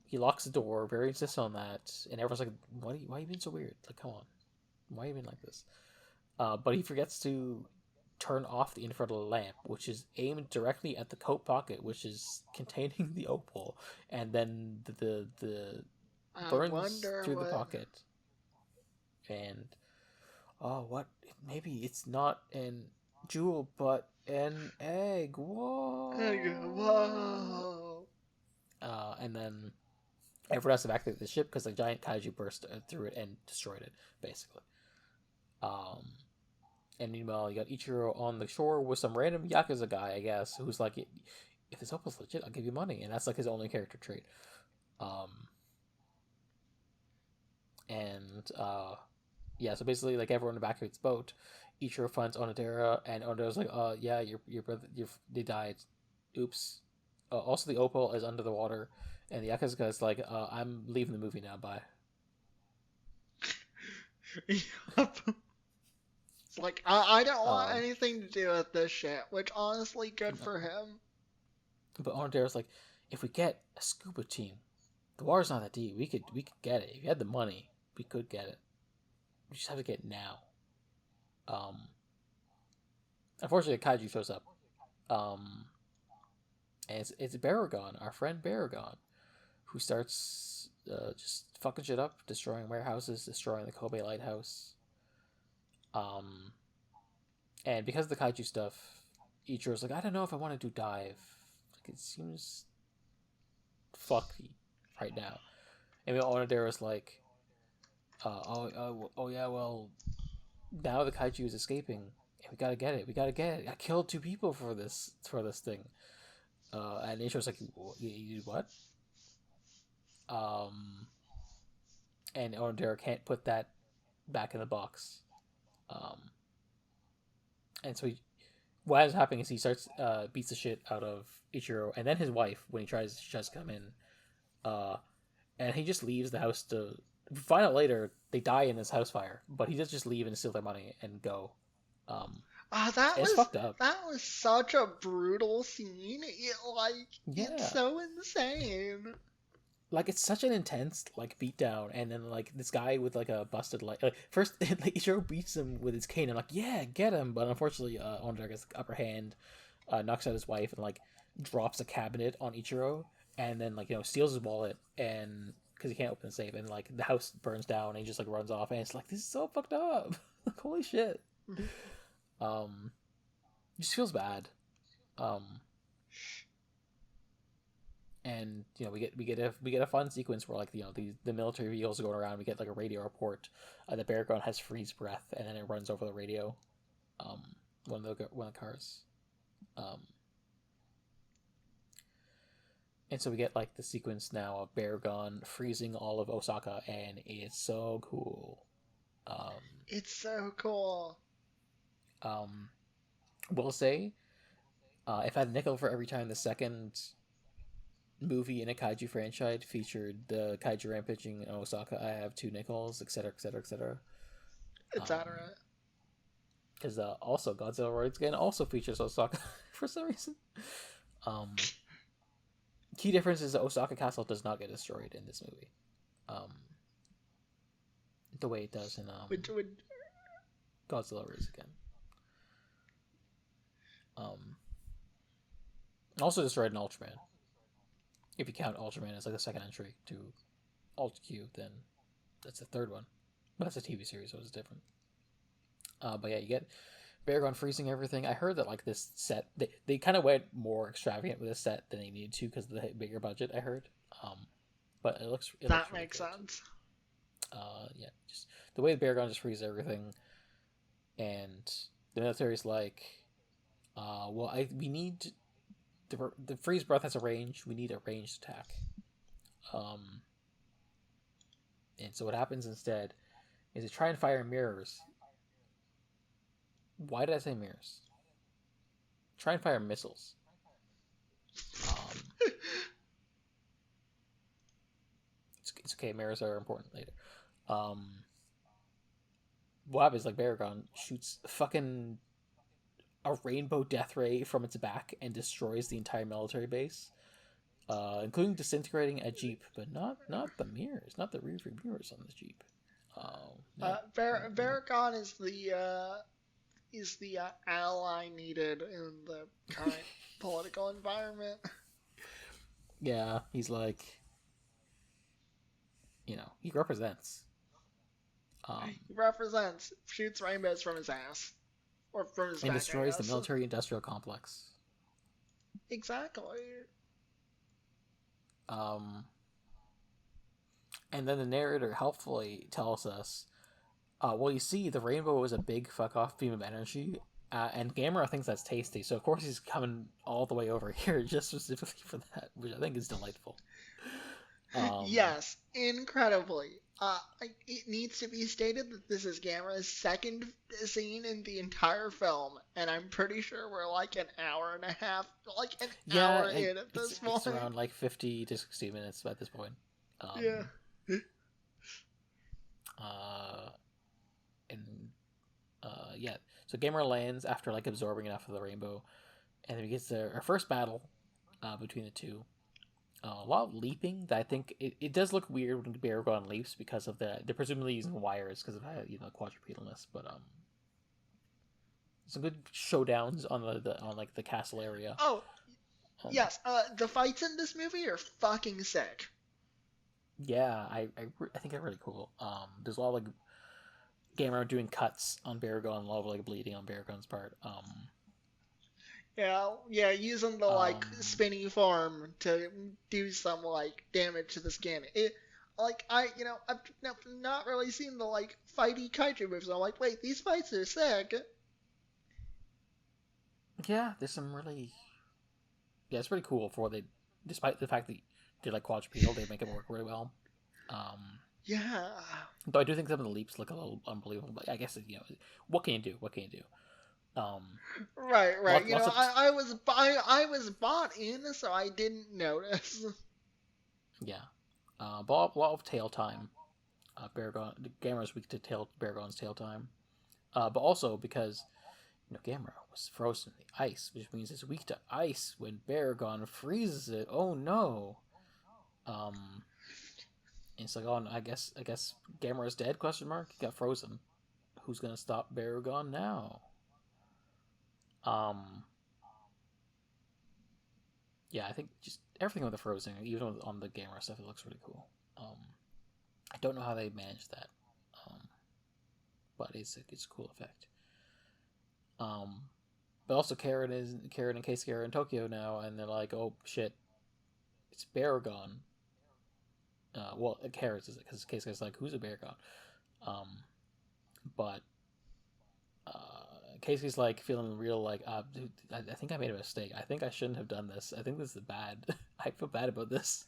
he locks the door, very insistent on that, and everyone's like, why are you being so weird? Like, come on, why are you being like this?" But he forgets to turn off the infrared lamp, which is aimed directly at the coat pocket, which is containing the opal, and then the burns through the pocket. And what? Maybe it's not an jewel, but an egg. Whoa! Whoa! And then everyone has to evacuate the ship because the giant kaiju burst through it and destroyed it, basically. And meanwhile, you got Ichiro on the shore with some random Yakuza guy, I guess, who's like, "If this opal's legit, I'll give you money," and that's like his only character trait. Yeah, so basically, like, everyone evacuates the boat. Ichiro finds Onodera, and Onodera's like, yeah, your brother, they died. Oops. Also, the opal is under the water, and the Yakuza guy's like, I'm leaving the movie now, bye. Yep. It's like, I don't want anything to do with this shit, which, honestly, good for him. But Onodera's like, if we get a scuba team, the water's not that deep, we could get it. If you had the money, we could get it. We just have to get it now. Unfortunately, Kaiju shows up. And it's Barugon, our friend Barugon, who starts just fucking shit up, destroying warehouses, destroying the Kobe lighthouse. And because of the Kaiju stuff, Ichiro's like, I don't know if I want to do dive. Like, it seems fucky right now. And Onodera's like, yeah, well, now the Kaiju is escaping. We gotta get it. I killed 2 people for this thing. And Ichiro's like, you did what? And Onodera can't put that back in the box. And so what is happening is he starts beats the shit out of Ichiro, and then his wife when he tries to come in, and he just leaves the house to find out later they die in this house fire, but he does just leave and steal their money and go. That was fucked up. That was such a brutal scene. It's so insane. Like, it's such an intense beatdown, and then this guy with a busted leg. First, Ichiro beats him with his cane, and yeah, get him. But unfortunately, Onodera gets the upper hand, knocks out his wife, and drops a cabinet on Ichiro, and then steals his wallet, and because he can't open the safe, and the house burns down, and he just runs off, and it's this is so fucked up. Holy shit. It just feels bad. And we get a fun sequence where the military vehicles are going around. We get a radio report that Barugon has freeze breath, and then it runs over the radio. One of the cars. And so we get the sequence now of Barugon freezing all of Osaka, and it's so cool. It's so cool. We'll say, if I had a nickel for every time the second movie in a kaiju franchise featured the kaiju rampaging in Osaka, I have 2 nickels, etc., etc., etc. Etc. Because also Godzilla Roids Again also features Osaka for some reason. Key difference is that Osaka Castle does not get destroyed in this movie, the way it does in Godzilla Roids Again. Also destroyed in Ultraman. If you count Ultraman as the second entry to Ultra Q, then that's the third one. But that's a TV series, so it's different. But yeah, you get Barugon freezing everything. I heard that this set, they kind of went more extravagant with this set than they needed to because of the bigger budget, I heard. But it looks that really makes good. Sense. Yeah, just the way Barugon just freezes everything, and the military's we need the freeze breath has a range. We need a ranged attack. And so what happens instead is they try and fire mirrors. Why did I say mirrors? Try and fire missiles. It's okay. Mirrors are important later. what happens, like, Barugon shoots fucking a rainbow death ray from its back and destroys the entire military base, including disintegrating a jeep, but not the mirrors, not the rear view mirrors on this jeep. Barugon is the ally needed in the current political environment. Yeah, he's like, he represents. He represents, shoots rainbows from his ass. Or from his and back, destroys the military-industrial complex. Exactly. And then the narrator helpfully tells us, well, you see, the rainbow was a big fuck-off beam of energy, and Gamera thinks that's tasty, so of course he's coming all the way over here just specifically for that, which I think is delightful. Yes, incredibly. It needs to be stated that this is Gamera's second scene in the entire film, and I'm pretty sure we're like an hour and a half, hour in at this point. It's around like 50 to 60 minutes at this point. Yeah. So Gamera lands after like absorbing enough of the rainbow, and then we get our first battle between the two. A lot of leaping. That I think it does look weird when Barugon leaps because of they're presumably using wires because of quadrupedalness, but some good showdowns on the castle area. Oh, yes. The fights in this movie are fucking sick. Yeah, I think they're really cool. There's a lot of like Gamera doing cuts on Barugon, a lot of like bleeding on Barugon's part. Yeah, using the spinny form to do some damage to the skin. I've not really seen the fighty kaiju moves. I'm like, wait, these fights are sick. Yeah, there's some really. Yeah, it's pretty cool for what they, despite the fact that they're like quadrupedal, they make it work really well. Yeah. Though I do think some of the leaps look a little unbelievable, but I guess what can you do? What can you do? Right. I was bought in, so I didn't notice. Yeah. But a lot of tail time. Gamera's weak to Barugon's tail time. But also because Gamera was frozen in the ice, which means it's weak to ice when Barugon freezes it. Oh no. And it's like, oh, I guess Gamera's dead? He got frozen. Who's gonna stop Barugon now? Yeah, I think just everything with the frozen, even on the Gamera stuff, it looks really cool. I don't know how they managed that, but it's a cool effect. But also Karen and Keisuke are in Tokyo now, and they're like, oh shit, it's Barugon. Well, Karen is it because Keisuke's like, who's a Barugon? But Casey's like feeling real like, dude, I think I made a mistake. I think I shouldn't have done this. I think this is bad. I feel bad about this.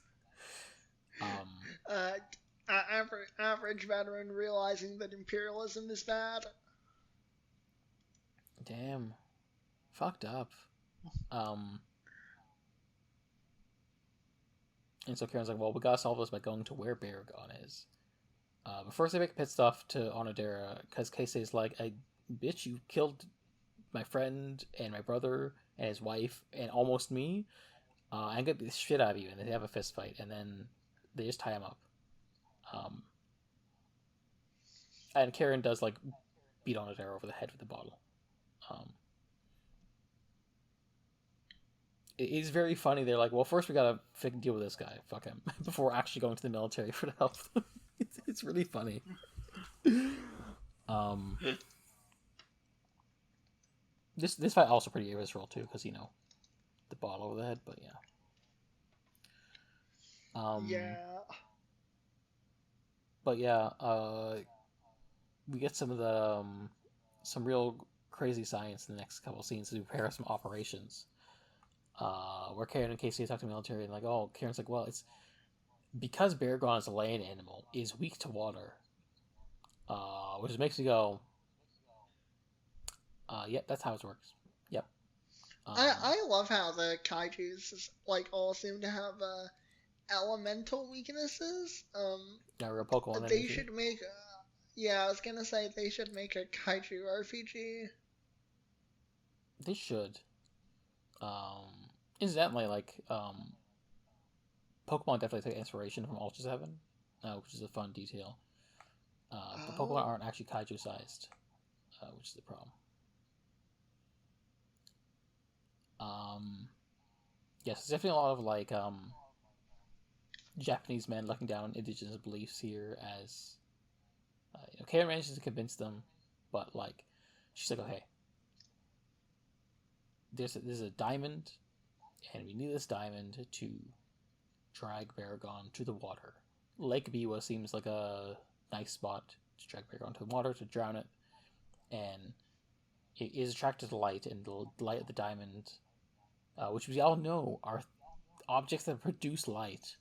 Average veteran realizing that imperialism is bad. Damn. Fucked up. And so Karen's like, well, we gotta solve this by going to where Barugon is. But first they make a pit stop to Onodera, because Casey's like, bitch, you killed my friend and my brother and his wife and almost me. I'm gonna beat the shit out of you. And they have a fist fight, and then they just tie him up. And Karen does beat Onodera over the head with the bottle. It's very funny. They're like, well, first we gotta deal with this guy. Fuck him. Before actually going to the military for the help. It's really funny. This fight also pretty visceral too, because the bottle over the head. But yeah. Yeah. But yeah, we get some of the some real crazy science in the next couple of scenes to prepare some operations. Where Karen and Casey talk to the military and Karen's like, well, it's because Barugon is a land animal, is weak to water. Which makes you go, yep, that's how it works. Yep. I love how the kaijus all seem to have elemental weaknesses. Yeah, real Pokemon they energy. should make Yeah, I was gonna say they should make a Kaiju RPG. They should. Incidentally, Pokemon definitely take inspiration from Ultra 7, which is a fun detail. But Pokemon Oh. aren't actually kaiju sized, which is the problem. Yes, there's definitely a lot of Japanese men looking down on indigenous beliefs here as Karen manages to convince them, but she's like, okay, there's a diamond, and we need this diamond to drag Barugon to the water. Lake Biwa seems like a nice spot to drag Barugon to the water to drown it, and it is attracted to light, and the light of the diamond, which we all know are objects that produce light.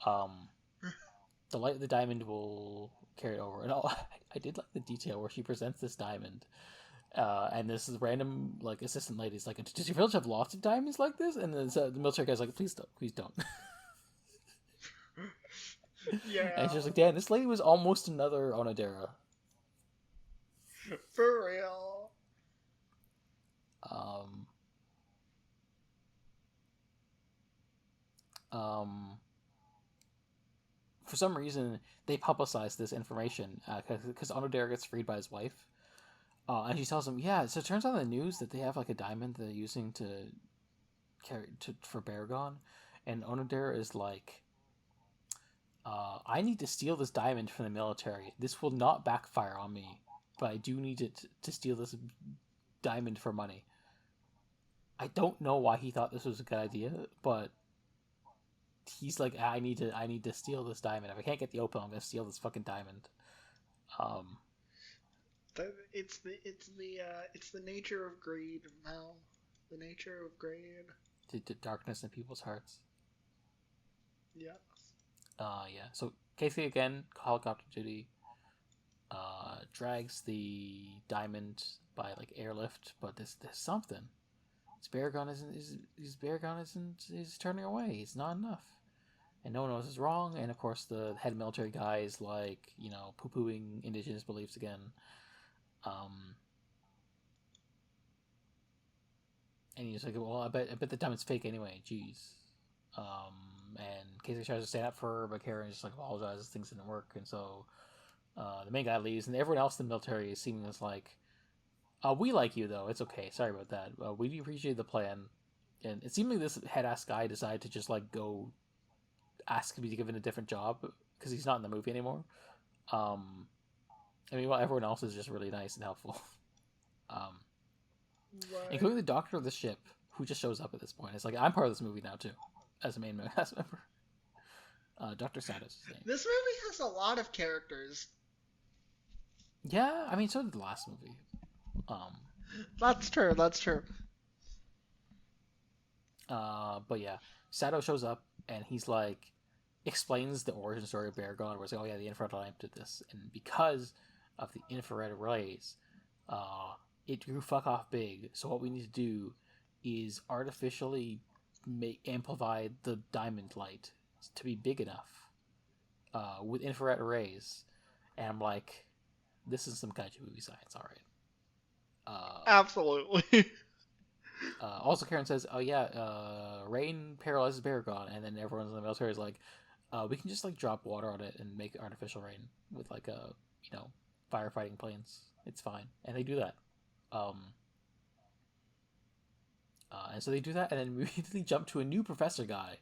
The light of the diamond will carry it over, and I did like the detail where she presents this diamond. And this is random assistant lady's like, does your village have lots of diamonds like this? And then the military guy's like, please don't. Yeah. And she's like, damn, this lady was almost another Onodera. For real. For some reason, they publicize this information because Onodera gets freed by his wife. And she tells him, yeah, so it turns out in the news that they have a diamond they're using to carry for Barugon. And Onodera is like, I need to steal this diamond from the military. This will not backfire on me, but I do need it to steal this diamond for money. I don't know why he thought this was a good idea, but he's like, I need to steal this diamond. If I can't get the opal, I'm gonna steal this fucking diamond. It's the nature of greed, Mel. The nature of greed. The darkness in people's hearts. Yes. Yeah. So Casey again, helicopter duty. Drags the diamond by airlift, but there's something. Barugon is turning away. It's not enough, and no one knows it's wrong. And of course, the head military guy is poo-pooing indigenous beliefs again. And he's like, well, I bet the diamond's fake anyway. Jeez. And Casey tries to stand up for her, but Karen just apologizes. Things didn't work, and so the main guy leaves, and everyone else in the military is seeming as we like you though. It's okay. Sorry about that. We appreciate the plan, and it seemed like this head-ass guy decided to just go ask to be given a different job because he's not in the movie anymore. Meanwhile, everyone else is just really nice and helpful. Right. Including the doctor of the ship, who just shows up at this point. It's I'm part of this movie now too, as a main cast member. Dr. Satos' name. This movie has a lot of characters. Yeah, so did the last movie. That's true. But yeah, Sato shows up and he's explains the origin story of Barugon, where it's oh yeah, the infrared lamp did this, and because of the infrared rays, it grew fuck off big. So what we need to do is artificially amplify the diamond light to be big enough with infrared rays. And I'm like, this is some Kaiju movie science, all right. Absolutely. Also, Karen says, "Oh yeah, rain paralyzes Barugon," and then everyone in the military is like, "We can just drop water on it and make artificial rain with firefighting planes. It's fine." And they do that. And so they do that, and then we immediately jump to a new professor guy,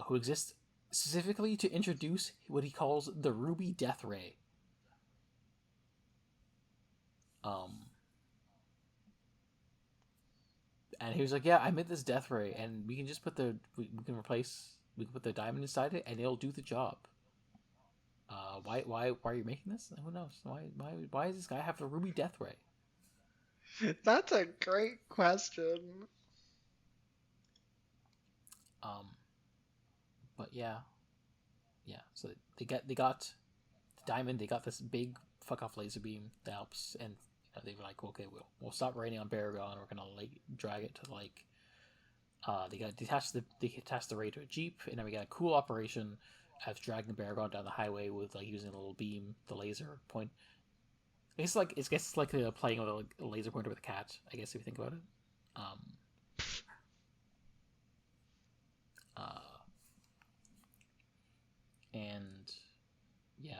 who exists specifically to introduce what he calls the Ruby Death Ray. And he was like, "Yeah, I made this death ray, and we can just put we can put the diamond inside it, and it'll do the job." Why are you making this? Who knows? Why does this guy have the Ruby Death Ray? That's a great question. But yeah. So they got the diamond. They got this big fuck off laser beam that helps, and they were like, okay, we'll stop raining on Barugon. We're gonna drag it to the lake. They got detach the ray to a jeep, and then we got a cool operation. as dragging Barugon down the highway with like using a little beam, the laser point. It's like playing with a laser pointer with a cat. I guess if you think about it. And yeah,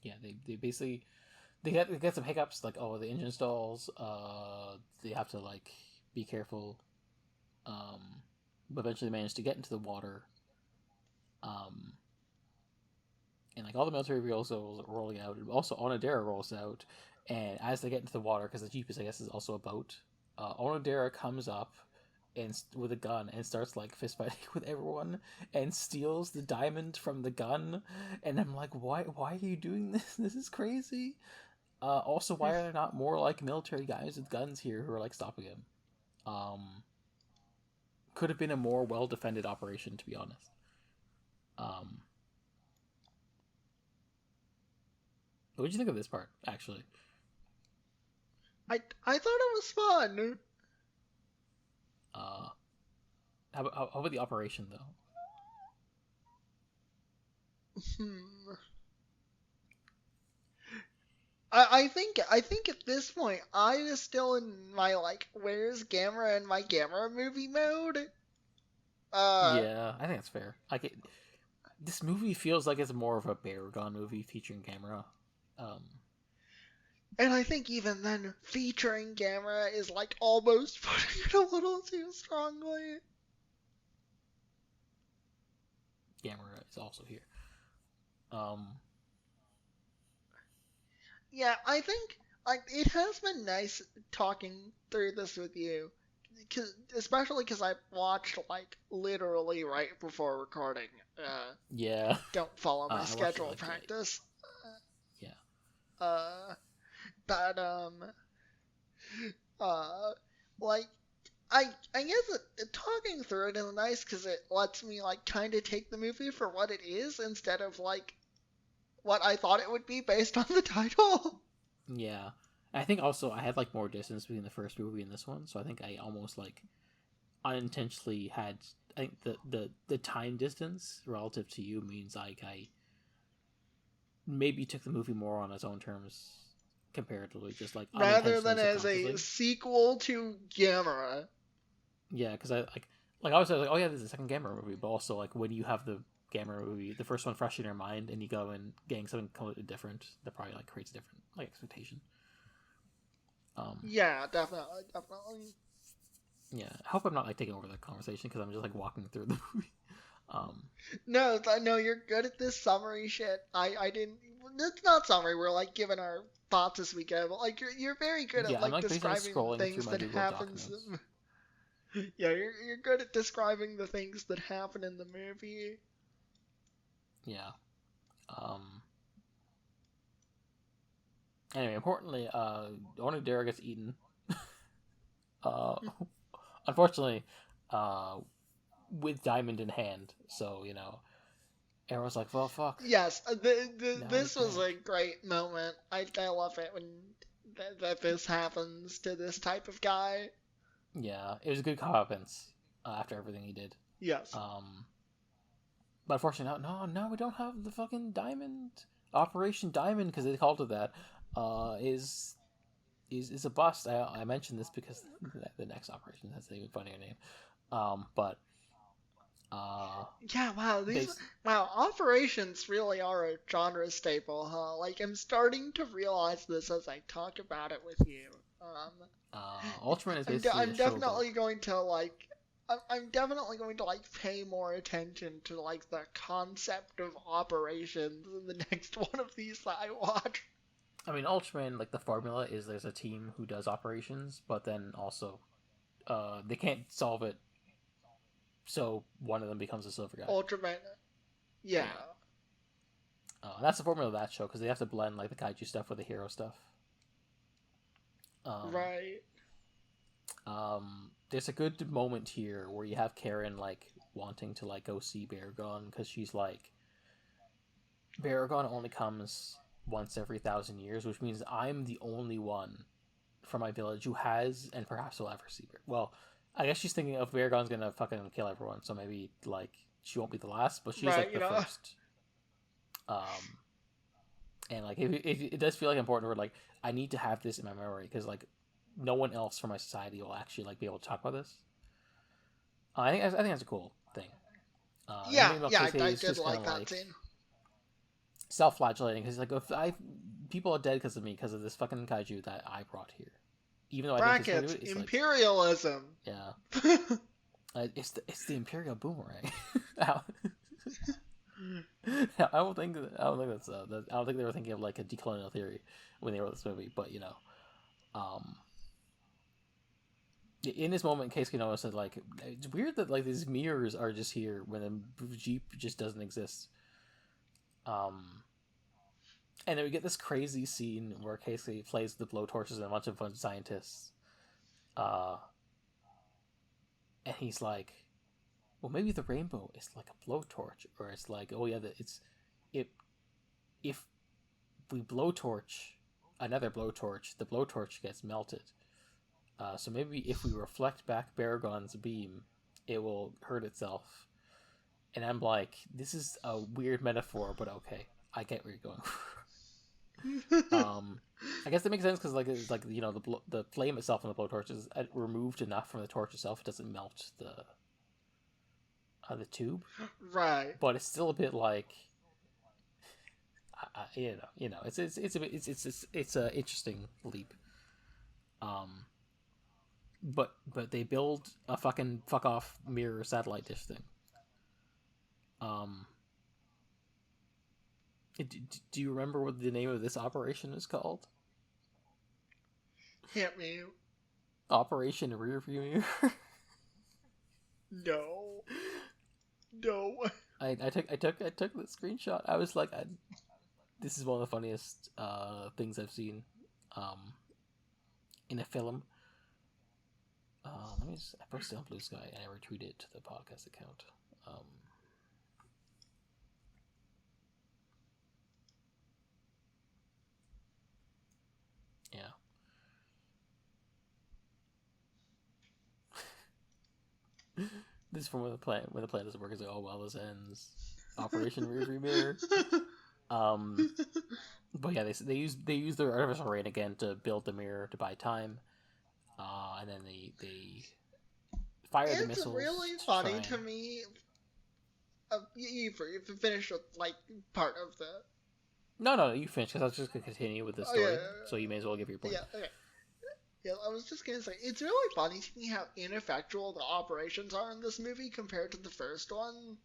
yeah, they basically they get some hiccups like the engine stalls. They have to like be careful. But eventually manage to get into the water. And like all the military vehicles are rolling out. And also Onodera rolls out, and as they get into the water, because the Jeep is I guess is also a boat. Onodera comes up and with a gun and starts like fist fighting with everyone and steals the diamond from the gun. And I'm like, why are you doing this? This is crazy. Also, why are there not more like military guys with guns here who are like stopping him? Could have been a more well defended operation, to be honest. What did you think of this part, actually? I thought it was fun. How about the operation, though? I think at this point I was still in my like where's Gamera in my Gamera movie mode. Yeah, I think that's fair. This movie feels like it's more of a Barugon movie featuring Gamera. And I think even then, featuring Gamera is like almost putting it a little too strongly. Gamera is also here. Yeah, I think like it has been nice talking through this with you, especially because I watched like literally right before recording. Yeah. Don't follow my I watched it, schedule like, practice. Yeah. But like I guess talking through it is nice because it lets me like kind of take the movie for what it is instead of like what I thought it would be based on the title. Yeah. I think also I had like more distance between the first movie and this one, so I think I almost like unintentionally had. I think the time distance relative to you means like I maybe took the movie more on its own terms comparatively, just like rather than as a sequel to Gamera. Yeah, because I I was like, oh yeah, this is a second Gamera movie, but also like when you have the Gamera movie, the first one fresh in your mind, and you go and getting something completely different, that probably like creates a different like expectation. Yeah, definitely. Yeah, I hope I'm not like taking over the conversation because I'm just like walking through the movie. No, you're good at this summary shit. I didn't. It's not summary. We're like giving our thoughts as we go. But like you're very good at like describing things that happens. Yeah, you're good at describing the things that happen in the movie. Yeah. Anyway, importantly, Onodera gets eaten. Unfortunately, with Diamond in hand. So, you know, everyone's like, well, fuck. Yes, this was a great moment. I love it when that this happens to this type of guy. Yeah, it was a good comeuppance after everything he did. Yes. But unfortunately, no, we don't have the fucking Diamond. Operation Diamond, because they called it that, is a bust. I mentioned this because the next operation has an even funnier name. Yeah, wow, operations really are a genre staple, huh? Like, I'm starting to realize this as I talk about it with you. Ultraman is basically I'm definitely going to like. I'm definitely going to like pay more attention to like the concept of operations in the next one of these that I watch. I mean, Ultraman, like the formula is there's a team who does operations, but then also, they can't solve it, so one of them becomes a silver guy. Ultraman, yeah. That's the formula of that show because they have to blend like the kaiju stuff with the hero stuff. Right. There's a good moment here where you have Karen like wanting to like go see Barugon because she's like, Barugon only comes once every 1,000 years, which means I'm the only one from my village who has and perhaps will ever see Well, I guess she's thinking of Barugon's gonna fucking kill everyone, so maybe like she won't be the last, but she's Right, like the first. And like it does feel like important. Where like I need to have this in my memory because like no one else from my society will actually like be able to talk about this. I think that's a cool thing. And the Yeah, thing about yeah, Casey I is did just kind like of that like scene. self-flagellating because like if people are dead because of me because of this fucking kaiju that I brought here, even though I didn't participate Brackets, in it. It's imperialism. like yeah, it's the imperial boomerang. I don't think that's I don't think they were thinking of like a decolonial theory when they wrote this movie, but you know, um, in this moment, Case Kinoa said like it's weird that like these mirrors are just here when the Jeep just doesn't exist. And then we get this crazy scene where Casey plays the blowtorches and a bunch of fun scientists, uh, and he's like, well, maybe the rainbow is like a blowtorch, or it's like, oh yeah, it's it if we blowtorch another blowtorch, the blowtorch gets melted. So maybe if we reflect back Barugon's beam, it will hurt itself. And I'm like, this is a weird metaphor, but okay, I get where you're going. I guess that makes sense because like it's like you know the flame itself on the blowtorch is removed enough from the torch itself, it doesn't melt the tube, Right. but it's still a bit like it's a bit it's a interesting leap. But they build a fucking fuck off mirror satellite dish thing. Do you remember what the name of this operation is called? Hit me. Operation Rearview Mirror. No. No. I took the screenshot. I was like, this is one of the funniest things I've seen in a film. Let me just, I posted on Blue Sky and I retweeted it to the podcast account. Yeah. This is from when the plan doesn't work. It's like, oh well, this ends. Operation Rearview Mirror. But yeah, they use their artificial rain again to build the mirror to buy time. And then they fire the missiles. It's really funny to me. You finished with like part of the. No, you finish because I was just gonna continue with the story. Yeah. So you may as well give your point. Yeah. Okay. Yeah, I was just gonna say it's really funny to me how ineffectual the operations are in this movie compared to the first one.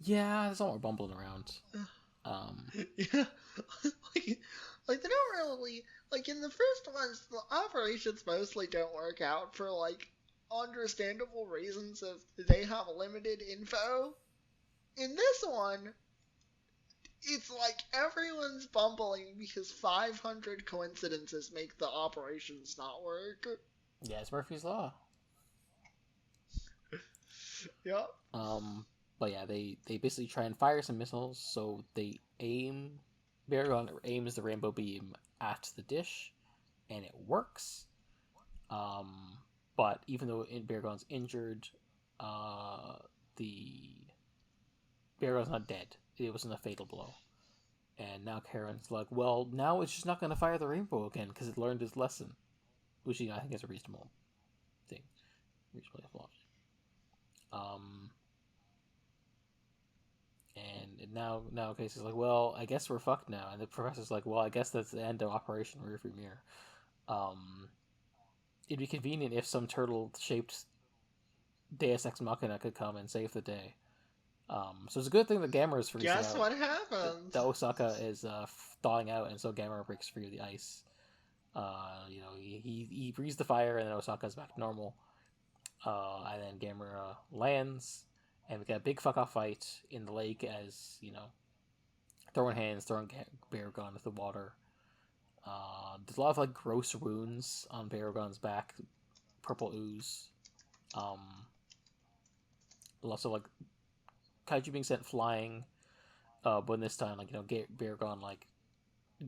Yeah, there's a lot more bumbling around. Yeah, like they don't really like in the first ones. The operations mostly don't work out for like understandable reasons of they have limited info. In this one, it's like everyone's bumbling because 500 coincidences make the operations not work. Yeah, it's Murphy's Law. Yeah. But yeah, they basically try and fire some missiles, so they Barugon aims the rainbow beam at the dish, and it works. But even though Barugon's injured, the Barugon's not dead. It wasn't a fatal blow. And now Karen's like, well, now it's just not going to fire the rainbow again because it learned its lesson. Which, I think is a reasonable thing. Reasonably applauded. And now Casey's like, well, I guess we're fucked now. And the professor's like, well, I guess that's the end of Operation Rearview Mirror. It'd be convenient if some turtle-shaped Deus Ex Machina could come and save the day. So it's a good thing that Gamera is freezing out. Guess what happens? The Osaka is thawing out, and so Gamera breaks free of the ice. He breathes the fire, and then Osaka's back to normal. And then Gamera lands, and we get a big fuck-off fight in the lake as, throwing hands, throwing Barugon into the water. There's a lot of, like, gross wounds on Barugon's back, purple ooze. Lots of, like, Kaiju being sent flying, but this time, like, Barugon, like,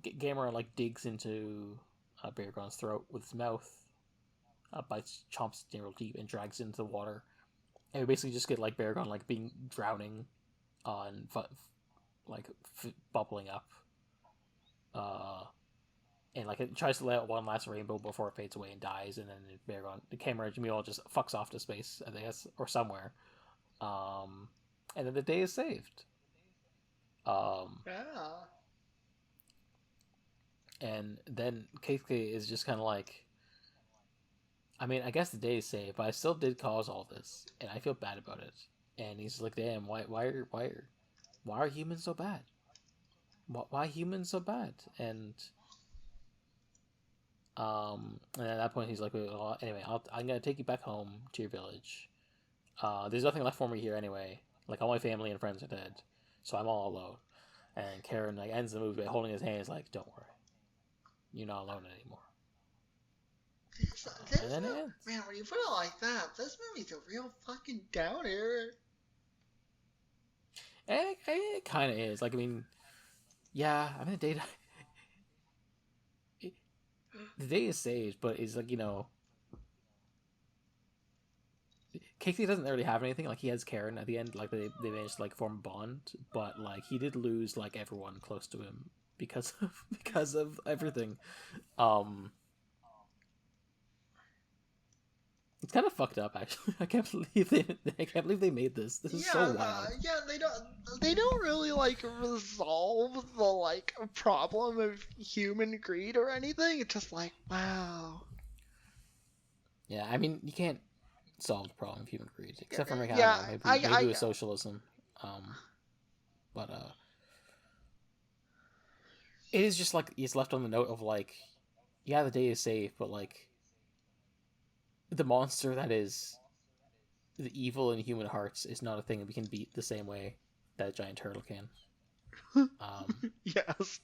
Gamera, like, digs into Barugon's throat with his mouth, bites Chomp's real deep and drags it into the water. And we basically just get like Barugon like being drowning on bubbling up. And like it tries to let out one last rainbow before it fades away and dies, and then Barugon, the camera Jamil just fucks off to space, I guess, or somewhere. And then the day is saved. Yeah. And then Keisuke is just kind of like, I mean, I guess the day is saved, but I still did cause all this, and I feel bad about it. And he's like, damn, why are humans so bad? Why humans so bad? And at that point he's like, well, anyway, I'm gonna take you back home to your village. There's nothing left for me here anyway. Like, all my family and friends are dead, so I'm all alone. And Karen like ends the movie by holding his hand. He's like, don't worry, you're not alone anymore. And then it ends. Man, when you put it like that, this movie's a real fucking downer. It kind of is. Like, I mean, yeah, I mean, the day is saved, but it's like, you know, Casey doesn't really have anything. Like, he has Karen at the end. Like, they managed to like form a bond, but like he did lose like everyone close to him because of everything. It's kind of fucked up, actually. I can't believe they made this. This is so wild. Yeah, they don't really like resolve the like problem of human greed or anything. It's just like, wow. Yeah, I mean, you can't solve the problem of human greed, except for maybe with socialism. But it is just like it's left on the note of like, yeah, the day is safe, but like, the monster that is the evil in human hearts is not a thing that we can beat the same way that a giant turtle can. Yes.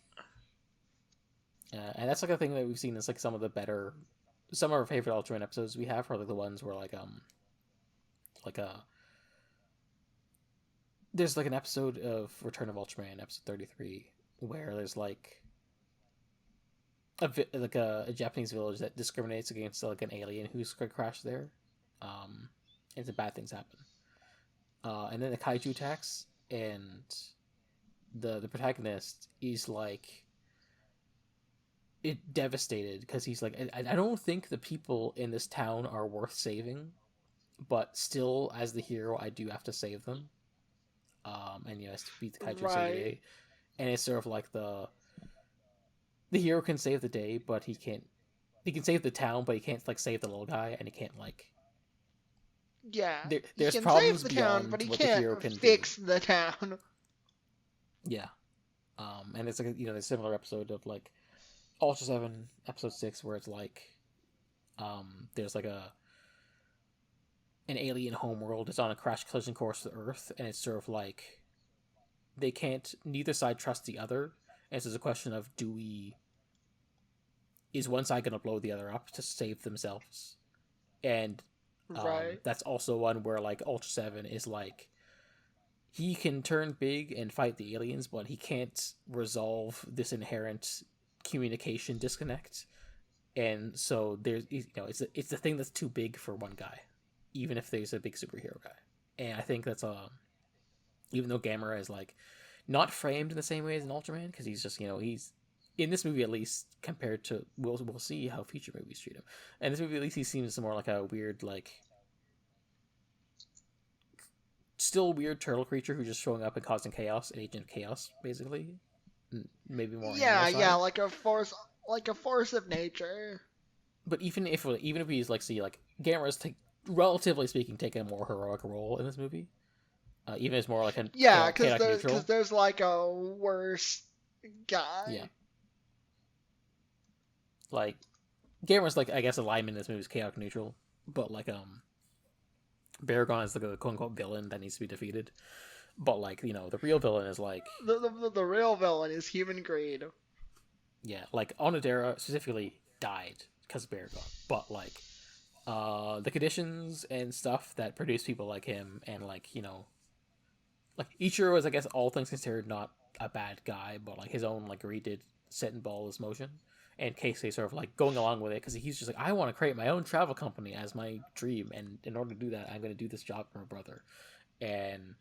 And that's like a thing that we've seen. It's like some of our favorite Ultraman episodes we have are like the ones where there's like an episode of Return of Ultraman, episode 33, where there's like a Japanese village that discriminates against like an alien who's crashed there, and some bad things happen. And then the kaiju attacks, and the protagonist is like devastated because he's like, I don't think the people in this town are worth saving, but still, as the hero, I do have to save them. And he has to beat the kaiju to save the day. And it's sort of like the hero can save the day, but he can't. He can save the town, but he can't like save the little guy, and he can't like. Yeah, there's he can problems save the beyond town, but he what can't the hero can fix do. the town. Yeah, and it's like a similar episode of like Ultra 7 episode 6 where it's like, there's like an alien homeworld. It's on a crash collision course to Earth, and it's sort of like they can't. Neither side trusts the other. And so it's a question of is one side going to blow the other up to save themselves? And that's also one where like Ultra 7 is like, he can turn big and fight the aliens, but he can't resolve this inherent communication disconnect. And so there's, it's a thing that's too big for one guy, even if there's a big superhero guy. And I think that's even though Gamera is like not framed in the same way as an Ultraman, because he's just, he's in this movie, at least, compared to we'll see how future movies treat him. And this movie, at least, he seems more like a weird, like, still weird turtle creature who's just showing up and causing chaos, an agent of chaos, basically. Maybe more. Yeah, like a force of nature. But even if he's like, see, like, Gamera's relatively speaking taking a more heroic role in this movie. Even as more like a because there's like a worse guy. Yeah. Like, Gamera's like, I guess, alignment in this movie is chaotic neutral, but like Barugon is like a quote unquote villain that needs to be defeated. But like, the real villain is like the real villain is human greed. Yeah, like Onodera specifically died because of Barugon, but like the conditions and stuff that produce people like him, and like like Ichiro is, I guess, all things considered, not a bad guy, but like his own like greed did set in ball his motion, and Casey sort of like going along with it because he's just like, I want to create my own travel company as my dream, and in order to do that, I'm going to do this job for my brother. And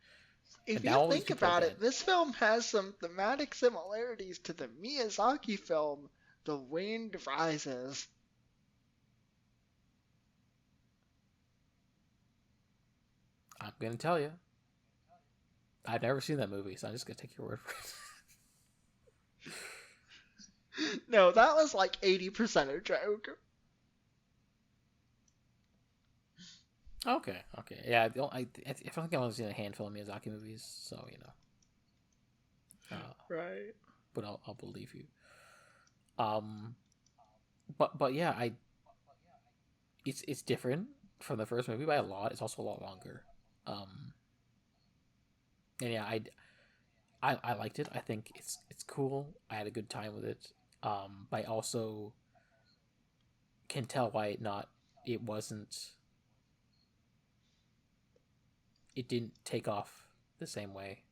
If now you all these think people are about dead. it, this film has some thematic similarities to the Miyazaki film The Wind Rises. I'm going to tell you, I've never seen that movie, so I'm just going to take your word for it. No, that was like 80% a joke. Okay. Yeah, I feel like I've only seen a handful of Miyazaki movies, so, you know. Right. But I'll believe you. But yeah, it's different from the first movie by a lot. It's also a lot longer. And yeah, I liked it. I think it's cool. I had a good time with it. But I also can tell why it wasn't. It didn't take off the same way.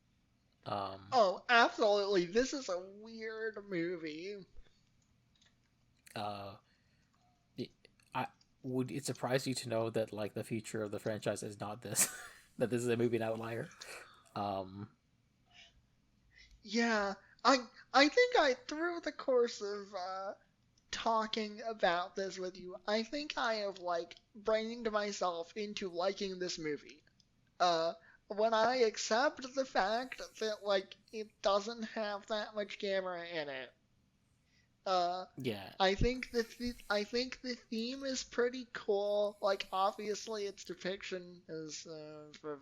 Oh, absolutely. This is a weird movie. Would it surprise you to know that like the future of the franchise is not this? That this is a movie outlier. Yeah, I think through the course of talking about this with you, I think I have like brained myself into liking this movie. Uh, when I accept the fact that like it doesn't have that much Gamera in it, Yeah. I think the theme is pretty cool. Like obviously its depiction is of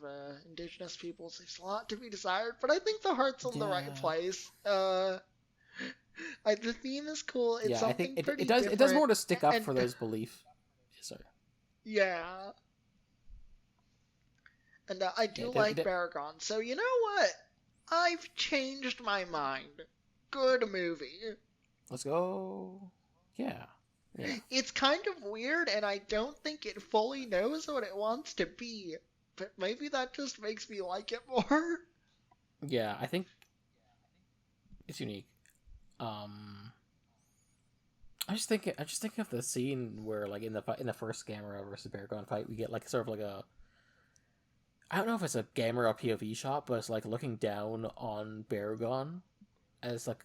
indigenous peoples leaves a lot to be desired, but I think the heart's in the right Yeah. place. The theme is cool. It's Yeah, I think something it pretty does different, more to stick up and for those beliefs. Sorry. yeah, and I Yeah, do like Barugon. So you know what? I've changed my mind. Good movie. let's go. Yeah. Yeah. It's kind of weird, and I don't think it fully knows what it wants to be, but maybe that just makes me like it more. Yeah, I think it's unique. Um I just think of the scene where like in the first Gamera versus Baragon fight, we get like sort of like a I don't know if it's a Gamera POV shot, but it's like looking down on Baragon as like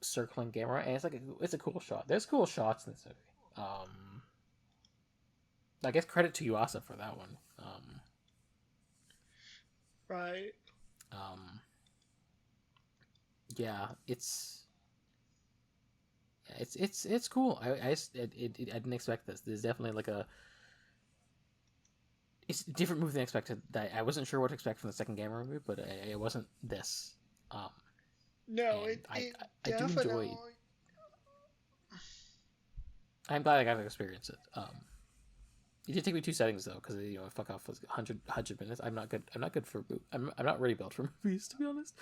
circling Gamera, and it's a cool shot. There's cool shots in this movie. I guess credit to Yuasa for that one. Right. Um, yeah, it's cool. I didn't expect this. There's definitely like it's a different movie than I expected. That I wasn't sure what to expect from the second Gamera movie, but it wasn't this. Um, No, and it I do enjoy. definitely. I'm glad I got to experience it. It did take me 2 settings though, because fuck off was 100 minutes. I'm not good. I'm not good for. I'm not really built for movies, to be honest.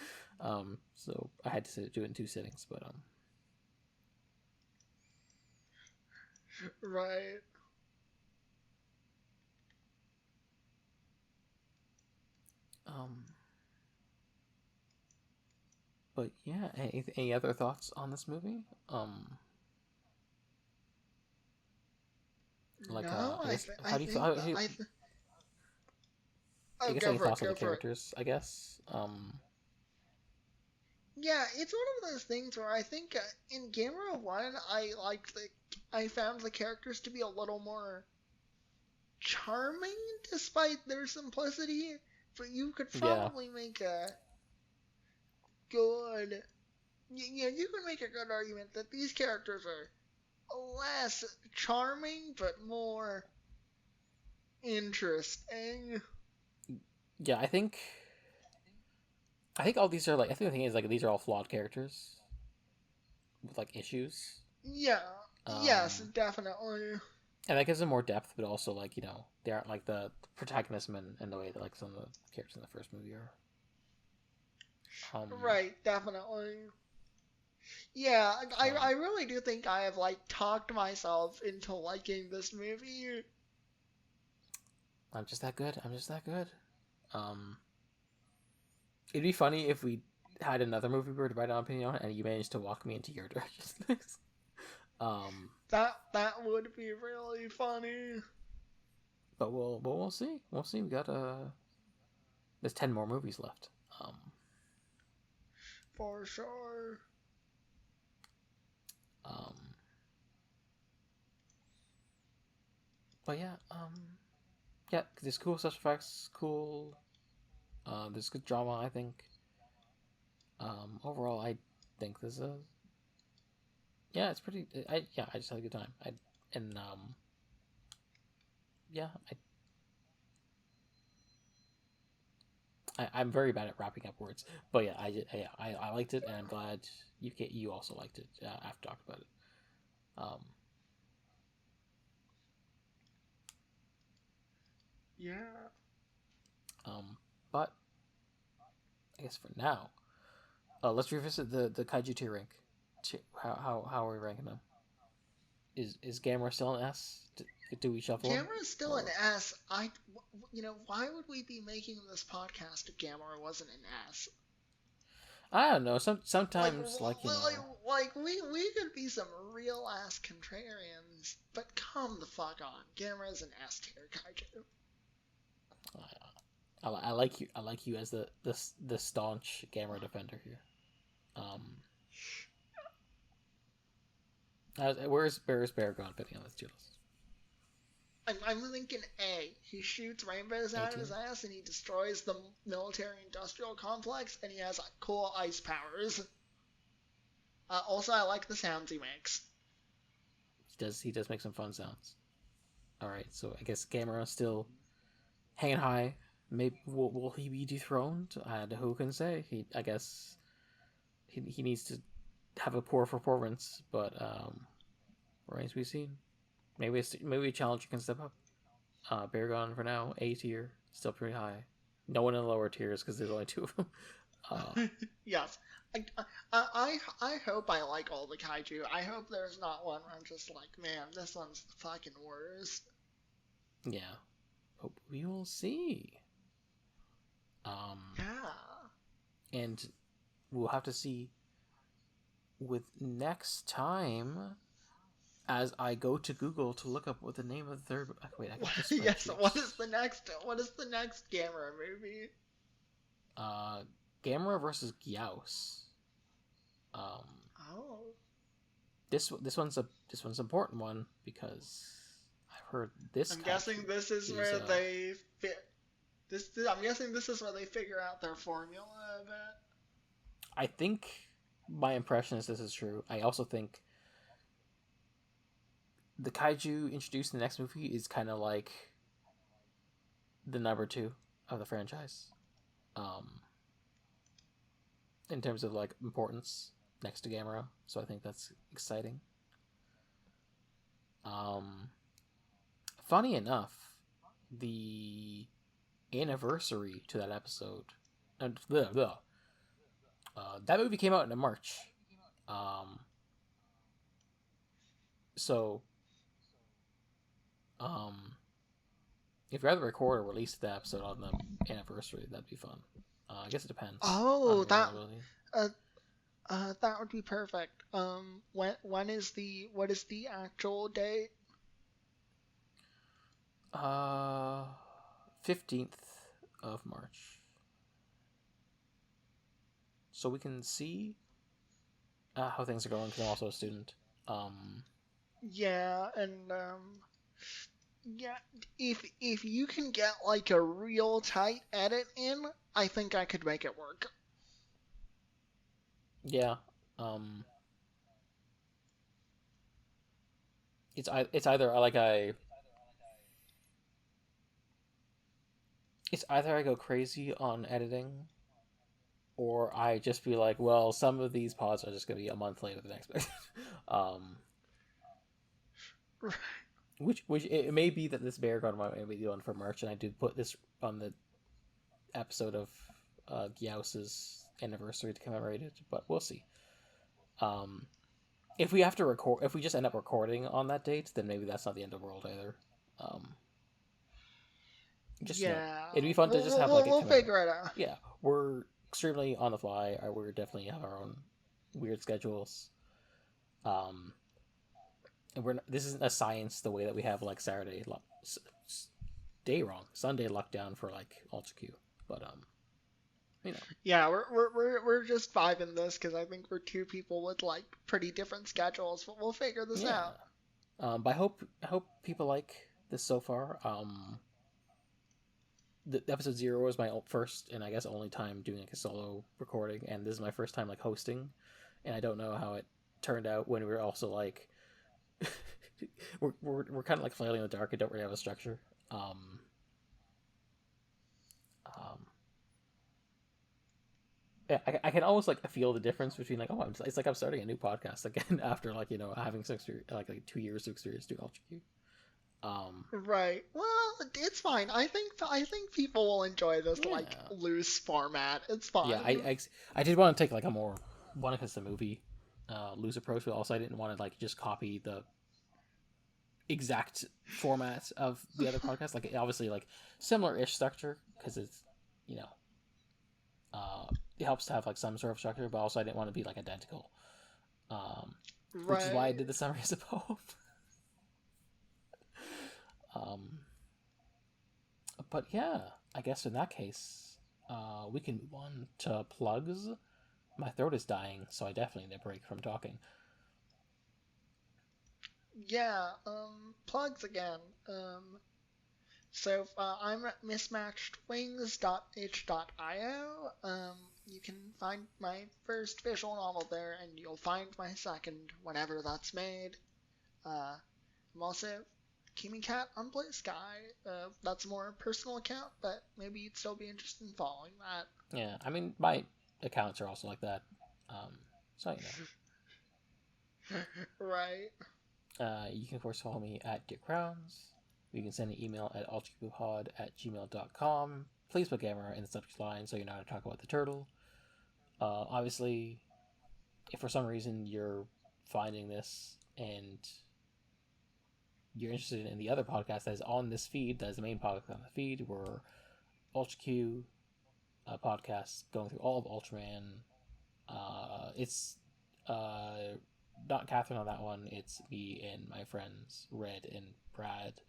So I had to do it in 2 settings, but Right. um, but yeah. Any other thoughts on this movie? Like No, I guess I how do you feel? think that I oh, guess go any for it, thoughts on go the for it. characters? I guess. Yeah, it's one of those things where I think in Gamera 1, I found the characters to be a little more charming despite their simplicity, but you could Yeah. probably make a good you can make a good argument that these characters are less charming but more interesting. Yeah. I think all these are like. I think the thing is like these are all flawed characters with like issues. Yeah, yes, Um, definitely. and that gives them more depth, but also like they aren't like the protagonism in the way that like some of the characters in the first movie are. Right, definitely. Yeah, Um, I really do think I have like talked myself into liking this movie. I'm just that good. I'm just that good. Um, it'd be funny if we had another movie we were divided on opinion on, and you managed to walk me into your direction next. That would be really funny. But we'll see. We'll see. We got there's 10 more movies left. For sure. But yeah, yeah, there's cool special effects, cool. There's good drama, I think. Overall, I think this is yeah, it's pretty. I just had a good time. Yeah, I'm very bad at wrapping up words, but yeah, I liked it, and I'm glad you also liked it after talking about it. Yeah. But I guess for now, let's revisit the kaiju tier rank. How are we ranking them? Is Gamera still an S? Do we shuffle him? Gamera's still an S. Why would we be making this podcast if Gamera wasn't an S? I don't know. Sometimes we could be some real ass contrarians, but come the fuck on. Gamera's an S tier kaiju. I like you. I like you as the staunch Gamera defender here. Where's Barugon fitting on this tier list? I'm thinking A. He shoots rainbows out of his ass and he destroys the military-industrial complex and he has cool ice powers. Also, I like the sounds he makes. He does make some fun sounds. All right, so I guess Gamera still hanging high. Maybe will he be dethroned? Who can say? I guess he needs to have a poor performance, but remains to be seen. Maybe a challenger can step up. Barugon for now, A tier, still pretty high. No one in the lower tiers because there's only 2 of them. Yes, I hope I like all the kaiju. I hope there's not one where I'm just like, man, this one's the fucking worst. Yeah, but we will see. Yeah, and we'll have to see with next time. As I go to Google to look up what the name of the third. Wait, I got this. Yes. What is the next Gamera movie? Gamera versus Gyaos. Oh. This one's an important one because I've heard this. I'm guessing this is where they fit. I'm guessing this is where they figure out their formula a bit. I think my impression is this is true. I also think the kaiju introduced in the next movie is kind of like the number 2 of the franchise, in terms of like importance next to Gamera. So I think that's exciting. Funny enough, the anniversary to that episode, that movie came out in March. So. If you either record or release the episode on the anniversary, that'd be fun. I guess it depends. Oh, that would be perfect. What is the actual date? 15th of March. So we can see how things are going because I'm also a student. Yeah, and yeah, if you can get like a real tight edit in, I think I could make it work. Yeah. It's either I go crazy on editing, or I just be like, well, some of these pods are just gonna be a month later than expected. Which it may be that this Barugon might be the one for March, and I did put this on the episode of Gyaos' anniversary to commemorate it, but we'll see. If we have to record, if we just end up recording on that date, then maybe that's not the end of the world either. It'd be fun to just have like we'll figure it out. Yeah, we're extremely on the fly. We definitely have our own weird schedules. this isn't a science the way that we have like Sunday lockdown for like Ultra Q, but you know. Yeah, we're just vibing this because I think we're two people with like pretty different schedules, but we'll figure this out. But I hope people like this so far. The episode 0 was my first and I guess only time doing like a solo recording, and this is my first time like hosting, and I don't know how it turned out when we were also like we're kind of like flailing in the dark and don't really have a structure. Yeah, I can almost like feel the difference between like it's like I'm starting a new podcast again after like having like 2 years of experience doing Ultra Q. Right. Well, it's fine. I think people will enjoy this like loose format. It's fine. Yeah, I did want to take like a more one because the movie loose approach, but also I didn't want to like just copy the exact format of the other podcast. Like obviously like similar-ish structure because it's it helps to have like some sort of structure, but also I didn't want to be like identical. Which is why I did the summaries of both. But yeah, I guess in that case, we can move on to plugs. My throat is dying, so I definitely need a break from talking. Yeah, plugs again. So I'm at mismatchedwings.itch.io. You can find my first visual novel there, and you'll find my second whenever that's made. I'm also Kimi Cat on Blue Sky. That's a more personal account, but maybe you'd still be interested in following that. Yeah, I mean, my accounts are also like that. So, Right. You can, of course, follow me at Dick Crowns. You can send an email at ultracubepod@gmail.com. Please put Gamera in the subject line so you know how to talk about the turtle. Obviously, if for some reason you're finding this and you're interested in the other podcast that is on this feed, that is the main podcast on the feed, we're Ultra Q podcast going through all of Ultraman. It's not Katherine on that one, it's me and my friends Red and Brad.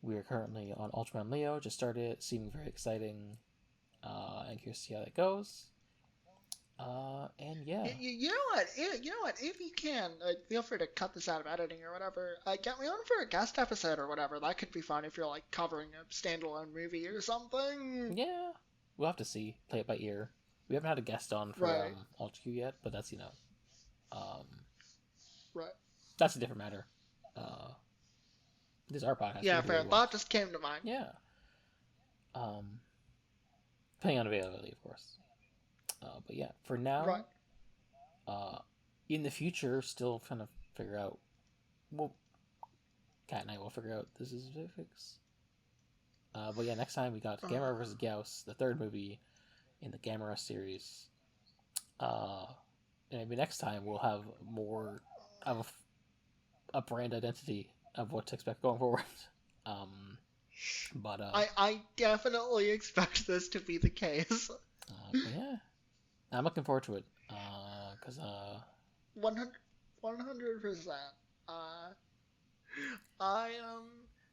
We are currently on Ultraman Leo, just started it, seeming very exciting, and curious to see how that goes. And yeah. You know what? If you can, feel free to cut this out of editing or whatever. Get me on for a guest episode or whatever. That could be fun if you're like covering a standalone movie or something. Yeah, we'll have to see. Play it by ear. We haven't had a guest on for Ultra Q yet, but that's right. That's a different matter. This is our podcast. Yeah, fair. Thought just came to mind. Yeah. Depending on availability, of course. But yeah, for now, in the future, still trying to figure out. Well, Kat and I will figure out the specifics. But yeah, next time we got Gamera vs. Gyaos, the third movie in the Gamera series. And maybe next time we'll have more of a brand identity of what to expect going forward. But I definitely expect this to be the case. But yeah, I'm looking forward to it. 100%.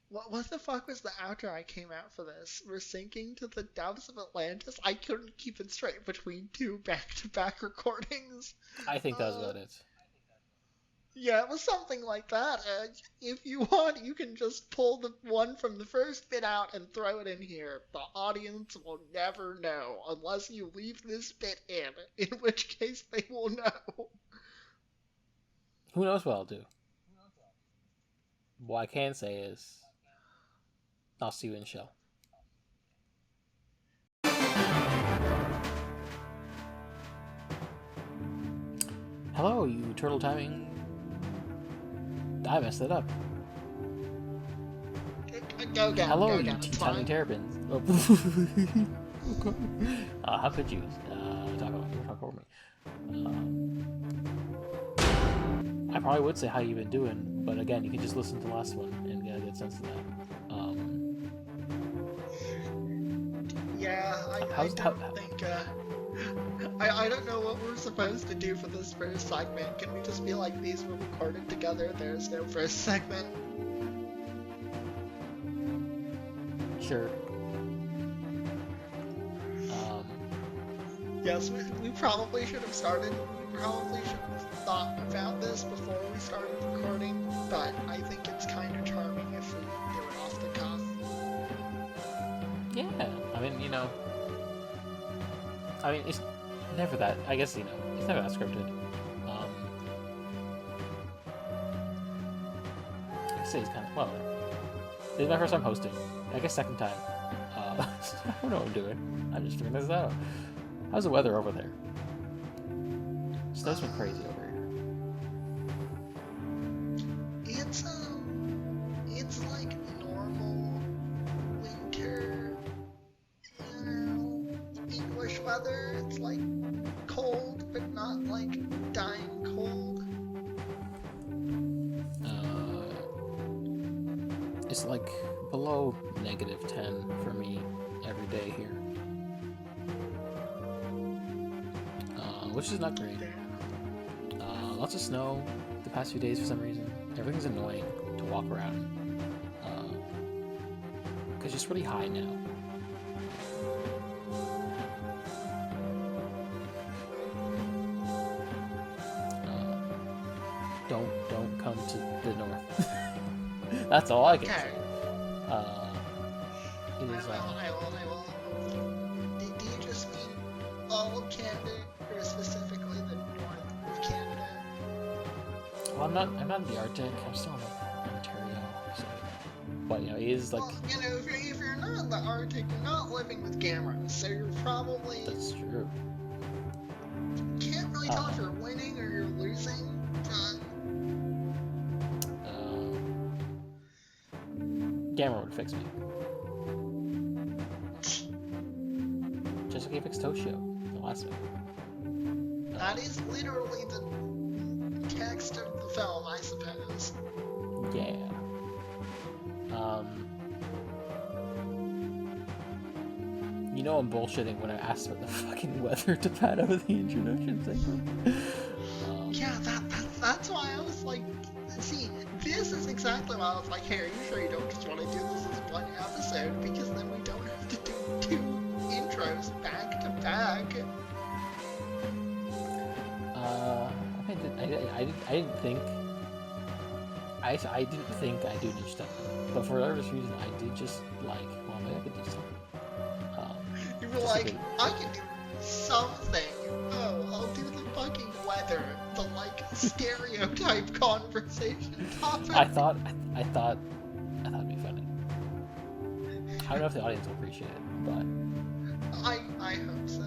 What the fuck was the outro I came out for this? We're sinking to the depths of Atlantis. I couldn't keep it straight between two back-to-back recordings. I think that was about it. Yeah, it was something like that. If you want, you can just pull the one from the first bit out and throw it in here. The audience will never know unless you leave this bit in which case they will know. Who knows what I'll do? What I can say is, I'll see you in the show. Hello, you turtle timing. I messed it up. Go down. Hello, go down. you timing terrapins. Oh. How could you talk over me? I probably would say how you've been doing, but again, you can just listen to the last one and get a good sense of that. Yeah, I don't think I don't know what we're supposed to do for this first segment. Can we just be like, these were recorded together, there's no first segment? Sure. Yes, we probably should have started, we probably should have thought about this before we started recording, but I think it's kind of charming if we do it off the cuff. Yeah, I mean, it's never that, I guess, it's never that scripted. I say it's kind of, well, this is my first time hosting. I guess second time. I don't know what I'm doing. I'm just figuring this out. How's the weather over there? Snow's been crazy over here. It's like normal winter, English weather. It's like cold, but not like dying cold. It's like below -10 for me every day here. Which is not great. Lots of snow the past few days for some reason. Everything's annoying to walk around. Because it's really high now. Don't come to the north. That's all I can say. It is, Do you just mean all of Canada, or specifically the north of Canada? well, I'm not in the Arctic. I'm still in Ontario. So, but it is like. Well, if you're not in the Arctic, you're not living with Gamera, so you're probably. That's true. Can't really tell if you're winning or you're losing, but. Gamera would fix me. Just like he fixed Toshio in the last one. That is literally the text of the film, I suppose. Yeah. I'm bullshitting when I asked for the fucking weather to pad out the introduction segment. Yeah, that's why I was like, see, this is exactly why I was like, hey, are you sure you don't just want to do this as one episode? Because then we don't have to do 2 intros back to back. I didn't think I do need stuff, but for whatever reason, I did just like, well, maybe I could do something. You were like, I can do something. Oh, I'll do the fucking weather, the like stereotype conversation topic. I thought it'd be funny. I don't know if the audience will appreciate it, but I hope so.